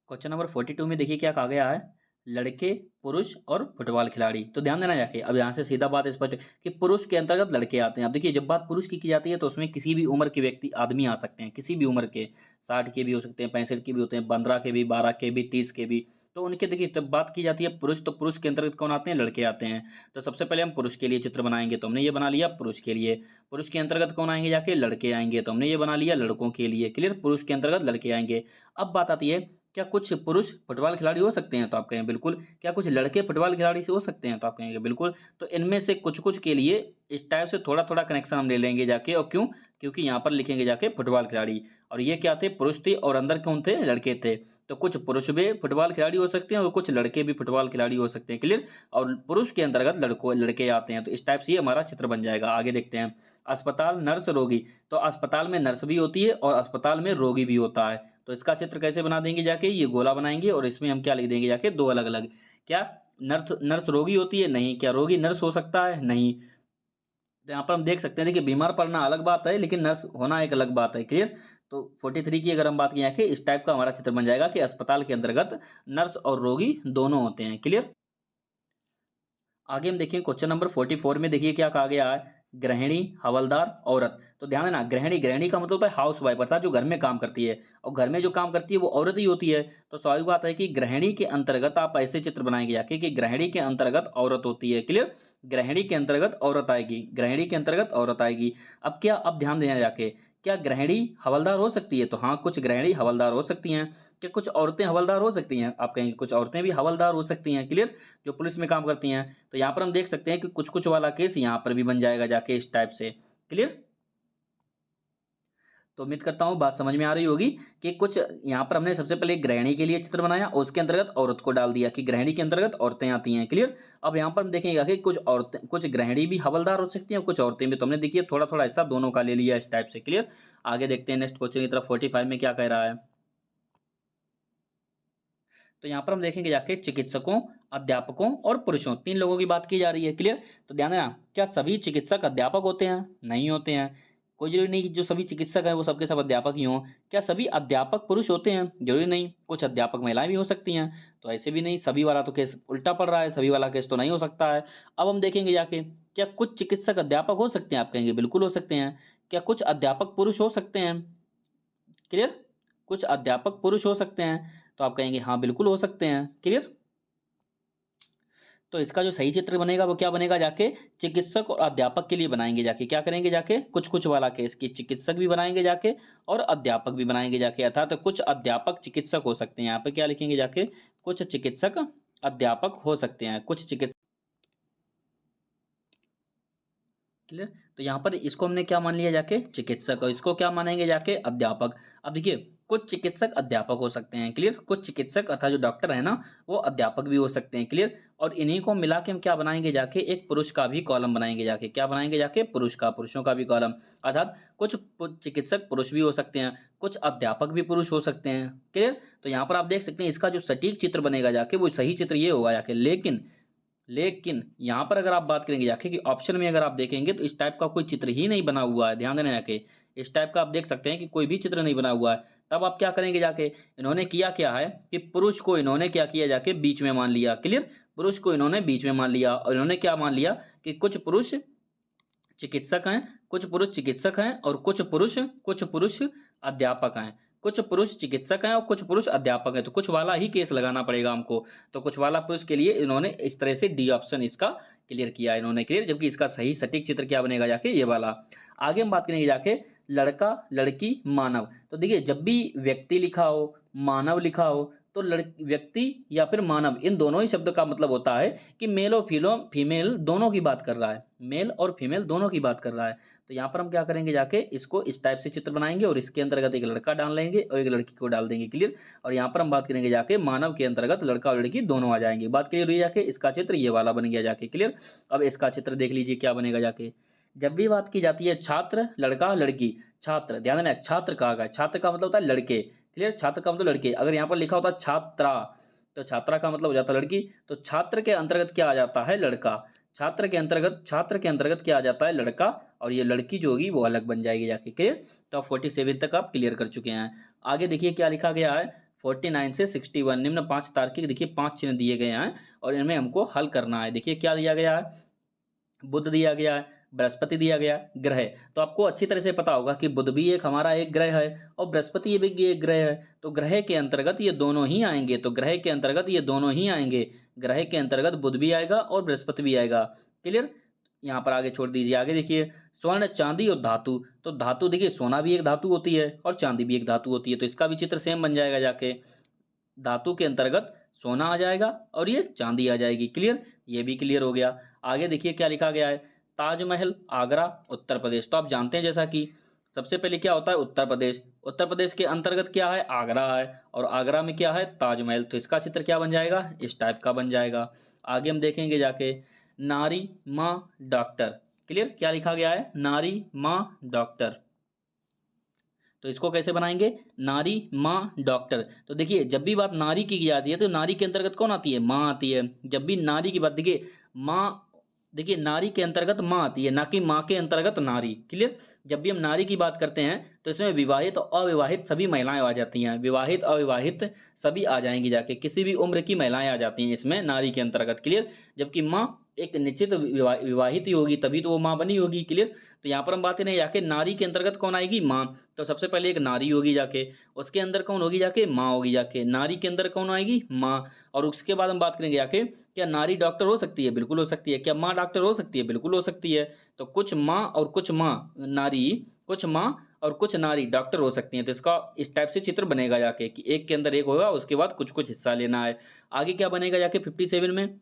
क्वेश्चन नंबर 42 में देखिए क्या कहा गया है। लड़के, पुरुष और फुटबॉल खिलाड़ी। तो ध्यान देना जाके, अब यहाँ से सीधा बात इस पर कि पुरुष के अंतर्गत लड़के आते हैं। अब देखिए जब बात पुरुष की जाती है तो उसमें किसी भी उम्र के व्यक्ति आदमी आ सकते हैं, किसी भी उम्र के, 60 के भी हो सकते हैं, 65 के भी होते हैं, 15 के भी, 12 के भी, 30 के भी। तो उनके देखिए जब बात की जाती है पुरुष, तो पुरुष के अंतर्गत कौन आते हैं? लड़के आते हैं। तो सबसे पहले हम पुरुष के लिए चित्र बनाएंगे, तो हमने ये बना लिया पुरुष के लिए। पुरुष के अंतर्गत कौन आएंगे जाके? लड़के आएंगे, तो हमने ये बना लिया लड़कों के लिए। क्लियर। पुरुष के अंतर्गत लड़के आएंगे। अब बात आती है क्या कुछ पुरुष फुटबॉल खिलाड़ी हो सकते हैं? तो आप कहें बिल्कुल। क्या कुछ लड़के फुटबॉल खिलाड़ी से हो सकते हैं? तो आप कहेंगे बिल्कुल। तो इनमें से कुछ कुछ के लिए इस टाइप से थोड़ा थोड़ा कनेक्शन हम ले लेंगे जाके। और क्यों? क्योंकि यहाँ पर लिखेंगे जाके फुटबॉल खिलाड़ी, और ये क्या थे? पुरुष थे और अंदर कौन थे? लड़के थे। तो कुछ पुरुष भी फुटबॉल खिलाड़ी हो सकते हैं और कुछ लड़के भी फुटबॉल खिलाड़ी हो सकते हैं। क्लियर। और पुरुष के अंतर्गत लड़के आते हैं। तो इस टाइप से ये हमारा चित्र बन जाएगा। आगे देखते हैं। अस्पताल, नर्स, रोगी। तो अस्पताल में नर्स भी होती है और अस्पताल में रोगी भी होता है। तो इसका चित्र कैसे बना देंगे जाके? ये गोला बनाएंगे और इसमें हम क्या लिख देंगे जाके? दो अलग अलग। क्या नर्स नर्स रोगी होती है? नहीं। क्या रोगी नर्स हो सकता है? नहीं। तो यहाँ पर हम देख सकते हैं, देखिए बीमार पड़ना अलग बात है लेकिन नर्स होना एक अलग बात है। क्लियर। तो 43 की अगर हम बात की, इस टाइप का हमारा चित्र बन जाएगा कि अस्पताल के अंतर्गत नर्स और रोगी दोनों होते हैं। क्लियर। आगे हम देखिए क्वेश्चन नंबर 44 में देखिए क्या कहा गया है। गृहिणी, हवलदार, औरत। तो ध्यान देना, गृहिणी, गृहिणी का मतलब होता है हाउस वाइफ, अर्थात जो घर में काम करती है, और घर में जो काम करती है वो औरत ही होती है। तो स्वाभाविक बात है कि गृहिणी के अंतर्गत आप ऐसे चित्र बनाएंगे जाके कि गृहिणी के अंतर्गत औरत होती है। क्लियर? गृहिणी के अंतर्गत औरत आएगी, गृहिणी के अंतर्गत औरत आएगी। अब क्या, अब ध्यान देना जाके, क्या गृहिणी हवलदार हो सकती है? तो हाँ, कुछ गृहिणी हवलदार हो सकती हैं। क्या कुछ औरतें हवलदार हो सकती हैं? आप कहेंगे कुछ औरतें भी हवलदार हो सकती हैं। क्लियर? जो पुलिस में काम करती हैं। तो यहाँ पर हम देख सकते हैं कि कुछ कुछ वाला केस यहाँ पर भी बन जाएगा जाके इस टाइप से। क्लियर? तो उम्मीद करता हूँ बात समझ में आ रही होगी कि कुछ यहाँ पर हमने सबसे पहले गृहिणी के लिए चित्र बनाया और उसके अंतर्गत औरत को डाल दिया कि गृहिणी के अंतर्गत औरतें आती हैं। क्लियर? अब यहाँ पर हम देखेंगे कि कुछ औरतें, कुछ गृहिणी भी हवलदार हो सकती हैं और कुछ औरतें भी। तो हमने देखिए थोड़ा थोड़ा ऐसा दोनों का ले लिया इस टाइप से। क्लियर? आगे देखते हैं नेक्स्ट क्वेश्चन की तरफ। 45 में क्या कह रहा है? तो यहाँ पर हम देखेंगे जाके चिकित्सकों, अध्यापकों और पुरुषों, तीन लोगों की बात की जा रही है। क्लियर? तो ध्यान देना, क्या सभी चिकित्सक अध्यापक होते हैं? नहीं होते हैं। कोई जरूरी नहीं कि जो सभी चिकित्सक हैं वो सबके सब अध्यापक ही हों। क्या सभी अध्यापक पुरुष होते हैं? जरूरी नहीं। कुछ अध्यापक महिलाएं भी हो सकती हैं। तो ऐसे भी नहीं, सभी वाला तो केस उल्टा पड़ रहा है, सभी वाला केस तो नहीं हो सकता है। अब हम देखेंगे जाके, क्या कुछ चिकित्सक अध्यापक हो सकते हैं? आप कहेंगे बिल्कुल हो सकते हैं। क्या कुछ अध्यापक पुरुष हो सकते हैं? क्लियर? कुछ अध्यापक पुरुष हो सकते हैं। तो आप कहेंगे हाँ बिल्कुल हो सकते हैं। क्लियर? तो इसका जो सही चित्र बनेगा वो क्या बनेगा जाके, चिकित्सक और अध्यापक के लिए बनाएंगे जाके। क्या करेंगे जाके, कुछ कुछ वाला केस की चिकित्सक भी बनाएंगे जाके और अध्यापक भी बनाएंगे जाके, अर्थात तो कुछ अध्यापक चिकित्सक हो सकते हैं। यहाँ पे क्या लिखेंगे जाके, कुछ चिकित्सक अध्यापक हो सकते हैं, कुछ चिकित्सक। क्लियर? तो यहाँ पर इसको हमने क्या मान लिया जाके, चिकित्सक, और इसको क्या मानेंगे जाके, अध्यापक। अब देखिए, कुछ चिकित्सक अध्यापक हो सकते हैं। क्लियर? कुछ चिकित्सक अर्थात जो डॉक्टर है ना, वो अध्यापक भी हो सकते हैं। क्लियर? और इन्हीं को मिला के हम क्या बनाएंगे जाके, एक पुरुष का भी कॉलम बनाएंगे जाके। क्या बनाएंगे जाके, पुरुष का, पुरुषों का भी कॉलम। अर्थात कुछ चिकित्सक पुरुष भी हो सकते हैं, कुछ अध्यापक भी पुरुष हो सकते हैं। क्लियर? तो यहाँ पर आप देख सकते हैं इसका जो सटीक चित्र बनेगा जाके, वो सही चित्र ये होगा जाके। लेकिन यहाँ पर अगर आप बात करेंगे जाके कि ऑप्शन में अगर आप देखेंगे तो इस टाइप का कोई चित्र ही नहीं बना हुआ है। ध्यान देना जाके, इस टाइप का आप देख सकते हैं कि कोई भी चित्र नहीं बना हुआ है। तब आप क्या करेंगे जाके, इन्होंने किया क्या है कि पुरुष को इन्होंने क्या किया जाके, बीच में मान लिया। क्लियर? पुरुष को इन्होंने बीच में मान लिया और इन्होंने क्या मान लिया कि कुछ पुरुष चिकित्सक हैं, कुछ पुरुष चिकित्सक हैं और कुछ पुरुष अध्यापक हैं। कुछ पुरुष चिकित्सक हैं और कुछ पुरुष अध्यापक हैं। तो कुछ वाला ही केस लगाना पड़ेगा हमको। तो कुछ वाला पुरुष के लिए इन्होंने इस तरह से डी ऑप्शन इसका क्लियर किया इन्होंने। क्लियर? जबकि इसका सही सटीक चित्र क्या बनेगा जाके, ये वाला। आगे हम बात करेंगे जाके, लड़का, लड़की, मानव। तो देखिए, जब भी व्यक्ति लिखा हो, मानव लिखा हो, तो व्यक्ति या फिर मानव, इन दोनों ही शब्द का मतलब होता है कि मेल और फीमेल दोनों की बात कर रहा है, मेल और फीमेल दोनों की बात कर रहा है। तो यहाँ पर हम क्या करेंगे जाके, इसको इस टाइप से चित्र बनाएंगे और इसके अंतर्गत एक लड़का डाल लेंगे और एक लड़की को डाल देंगे। क्लियर? और यहाँ पर हम बात करेंगे जाके, मानव के अंतर्गत लड़का और लड़की दोनों आ जाएंगे। बात क्लियर हुई जाके, इसका चित्र ये वाला बन गया जाके। क्लियर? अब इसका चित्र देख लीजिए क्या बनेगा जाके। जब भी बात की जाती है छात्र, लड़का, लड़की, छात्र, ध्यान देना, छात्र कहा गया, छात्र का मतलब होता है लड़के। क्लियर? छात्र का मतलब लड़के। अगर यहाँ पर लिखा होता छात्रा, तो छात्रा का मतलब हो जाता लड़की। तो छात्र के अंतर्गत क्या आ जाता है, लड़का। छात्र के अंतर्गत क्या आ जाता है, लड़का। और ये लड़की जो होगी वो अलग बन जाएगी जाके। क्लियर? तो 47 तक आप क्लियर कर चुके हैं। आगे देखिए क्या लिखा गया है, 49 से 61 निम्न 5 तार्किक, देखिए 5 चिन्ह दिए गए हैं और इनमें हमको हल करना है। देखिए क्या दिया गया है, बुध दिया गया है, बृहस्पति दिया गया, ग्रह। तो आपको अच्छी तरह से पता होगा कि बुध भी एक हमारा एक ग्रह है और बृहस्पति भी एक ग्रह है। तो ग्रह के अंतर्गत ये दोनों ही आएंगे, तो ग्रह के अंतर्गत ये दोनों ही आएंगे। ग्रह के अंतर्गत बुध भी आएगा और बृहस्पति भी आएगा। क्लियर? यहाँ पर आगे छोड़ दीजिए। आगे देखिए, स्वर्ण, चांदी और धातु। तो धातु देखिए, सोना भी एक धातु होती है और चांदी भी एक धातु होती है। तो इसका भी चित्र सेम बन जाएगा जाके। धातु के अंतर्गत सोना आ जाएगा और ये चांदी आ जाएगी। क्लियर? ये भी क्लियर हो गया। आगे देखिए क्या लिखा गया है, ताजमहल, आगरा, उत्तर प्रदेश। तो आप जानते हैं जैसा कि सबसे पहले क्या होता है, उत्तर प्रदेश। उत्तर प्रदेश के अंतर्गत क्या है, आगरा है और आगरा में क्या है, ताजमहल। तो इसका चित्र क्या बन जाएगा, इस टाइप का बन जाएगा। आगे हम देखेंगे जाके, नारी, माँ, डॉक्टर। क्लियर? क्या लिखा गया है, नारी, माँ, डॉक्टर। तो इसको कैसे बनाएंगे, नारी, माँ, डॉक्टर। तो देखिए, जब भी बात नारी की जाती है तो नारी के अंतर्गत कौन आती है, माँ आती है। जब भी नारी की बात, देखिए माँ, देखिए नारी के अंतर्गत माँ आती है, ना कि माँ के अंतर्गत नारी। क्लियर? जब भी हम नारी की बात करते हैं तो इसमें विवाहित और अविवाहित सभी महिलाएं आ जाती हैं, विवाहित अविवाहित सभी आ जाएंगी जाके, किसी भी उम्र की महिलाएं आ जाती हैं इसमें नारी के अंतर्गत। क्लियर? जबकि माँ एक निश्चित विवाहित ही होगी, तभी तो वो माँ बनी होगी। क्लियर। तो यहाँ पर हम बात करें जाके नारी के अंतर्गत कौन आएगी, माँ। तो सबसे पहले एक नारी होगी जाके, उसके अंदर कौन होगी जाके, माँ होगी जाके। नारी के अंदर कौन आएगी, माँ। और उसके बाद हम बात करेंगे जाके, क्या नारी डॉक्टर हो सकती है, बिल्कुल हो सकती है। क्या माँ डॉक्टर हो सकती है, बिल्कुल हो सकती है। तो कुछ माँ और कुछ माँ नारी, कुछ माँ और कुछ नारी डॉक्टर हो सकती हैं। तो इसका इस टाइप से चित्र बनेगा जाके कि एक के अंदर एक होगा, उसके बाद कुछ कुछ हिस्सा लेना है। आगे क्या बनेगा जाके 57 में,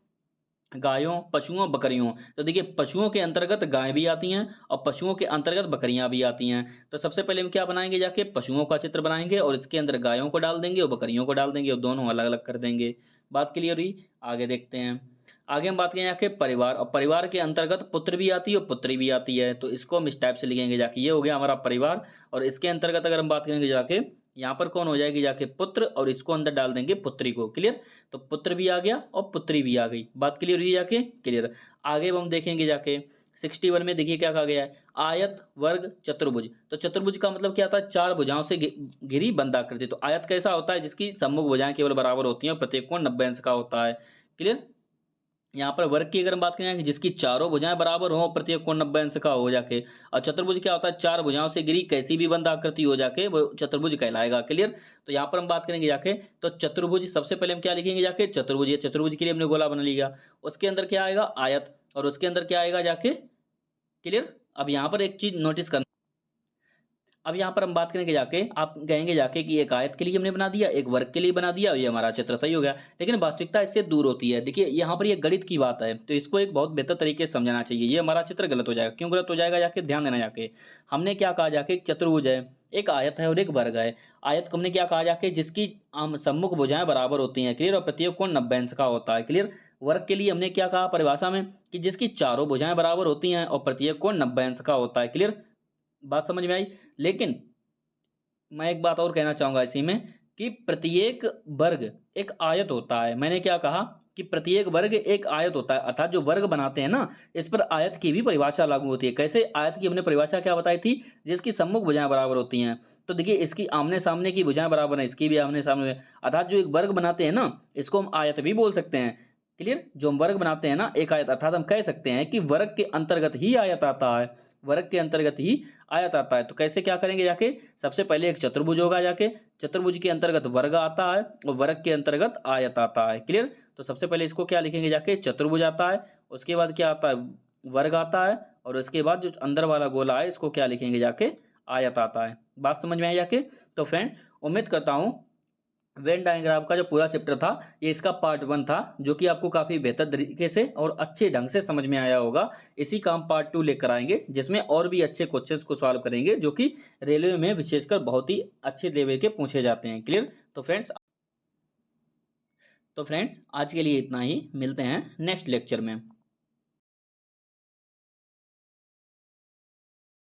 गायों, पशुओं, बकरियों। तो देखिए पशुओं के अंतर्गत गाय भी आती हैं और पशुओं के अंतर्गत बकरियां भी आती हैं। तो सबसे पहले हम क्या बनाएंगे जाके, पशुओं का चित्र बनाएंगे और इसके अंदर गायों को डाल देंगे और बकरियों को डाल देंगे और दोनों अलग अलग कर देंगे। बात क्लियर हुई। आगे देखते हैं। आगे हम बात करें जाके परिवार, और परिवार के अंतर्गत पुत्र भी आती है और पुत्री भी आती है। तो इसको हम इस टाइप से लिखेंगे जाके, ये हो गया हमारा परिवार। और इसके अंतर्गत अगर हम बात करेंगे जाके, यहाँ पर कौन हो जाएगी जाके, पुत्र, और इसको अंदर डाल देंगे पुत्री को। क्लियर। तो पुत्र भी आ गया और पुत्री भी आ गई। बात क्लियर हुई जाके, क्लियर। आगे अब हम देखेंगे जाके 61 में, देखिए क्या कहा गया है, आयत, वर्ग, चतुर्भुज। तो चतुर्भुज का मतलब क्या होता है, चार भुजाओं से घिरी बंधाकृति। तो आयत कैसा होता है, जिसकी सम्मुख भुजाएं केवल बराबर होती हैं और प्रत्येक कोण 90 अंश का होता है। क्लियर। यहाँ पर वर्ग की अगर हम बात करें, जिसकी चारों भुजाएं बराबर हो, प्रत्येक कोण 90 अंश का हो जाके। और चतुर्भुज क्या होता है, चार भुजाओं से घिरी कैसी भी बंद आकृति हो जाके वो चतुर्भुज कहलाएगा। क्लियर। तो यहाँ पर हम बात करेंगे जाके, तो चतुर्भुज सबसे पहले हम क्या लिखेंगे जाके, चतुर्भुज। ये चतुर्भुज के लिए हमने गोला बना लिया। उसके अंदर क्या आएगा, आयत, और उसके अंदर क्या आएगा जाके। क्लियर। अब यहाँ पर एक चीज नोटिस करना, अब यहाँ पर हम बात करेंगे जाके, आप कहेंगे जाके कि एक आयत के लिए हमने बना दिया, एक वर्ग के लिए बना दिया, और ये हमारा चित्र सही हो गया। लेकिन वास्तविकता इससे दूर होती है। देखिए यहाँ पर ये गणित की बात है, तो इसको एक बहुत बेहतर तरीके से समझना चाहिए। ये हमारा चित्र गलत हो जाएगा। क्यों गलत हो जाएगा जाके, ध्यान देना जाके। हमने क्या कहा जाके, एक चतुर्भुज है, एक आयत है और एक वर्ग है। आयत को हमने क्या कहा जाके, जिसकी सम्मुख भुजाएं बराबर होती हैं। क्लियर। और प्रत्येक कोण 90 अंश का होता है। क्लियर। वर्ग के लिए हमने क्या कहा परिभाषा में, कि जिसकी चारों भुजाएं बराबर होती हैं और प्रत्येक कोण 90 अंश का होता है। क्लियर। बात समझ में आई। लेकिन मैं एक बात और कहना चाहूंगा इसी में, कि प्रत्येक वर्ग एक आयत होता है। मैंने क्या कहा कि प्रत्येक वर्ग एक आयत होता है, अर्थात जो वर्ग बनाते हैं ना, इस पर आयत की भी परिभाषा लागू होती है। कैसे, आयत की हमने परिभाषा क्या बताई थी, जिसकी सम्मुख भुजाएं बराबर होती हैं। तो देखिए इसकी आमने सामने की भुजाएं बराबर है, इसकी भी आमने सामने, अर्थात जो एक वर्ग बनाते हैं ना, इसको हम आयत भी बोल सकते हैं। क्लियर। जो हम वर्ग बनाते हैं ना एक आयत, अर्थात हम कह सकते हैं कि वर्ग के अंतर्गत ही आयत आता है, वर्ग के अंतर्गत ही आयत आता है। तो कैसे क्या करेंगे जाके, सबसे पहले एक चतुर्भुज होगा जाके, चतुर्भुज के अंतर्गत वर्ग आता है और वर्ग के अंतर्गत आयत आता है। क्लियर। तो सबसे पहले इसको क्या लिखेंगे जाके, चतुर्भुज आता है, उसके बाद क्या आता है, वर्ग आता है, और उसके बाद जो अंदर वाला गोला है इसको क्या लिखेंगे जाके, आयत आता है। बात समझ में आई जाके। तो फ्रेंड्स उम्मीद करता हूँ वेन डायग्राम का जो पूरा चैप्टर था, ये इसका पार्ट 1 था, जो कि आपको काफ़ी बेहतर तरीके से और अच्छे ढंग से समझ में आया होगा। इसी का हम पार्ट 2 लेकर आएंगे, जिसमें और भी अच्छे क्वेश्चंस को सॉल्व करेंगे, जो कि रेलवे में विशेषकर बहुत ही अच्छे लेवल के पूछे जाते हैं। क्लियर। तो फ्रेंड्स आज के लिए इतना ही, मिलते हैं नेक्स्ट लेक्चर में।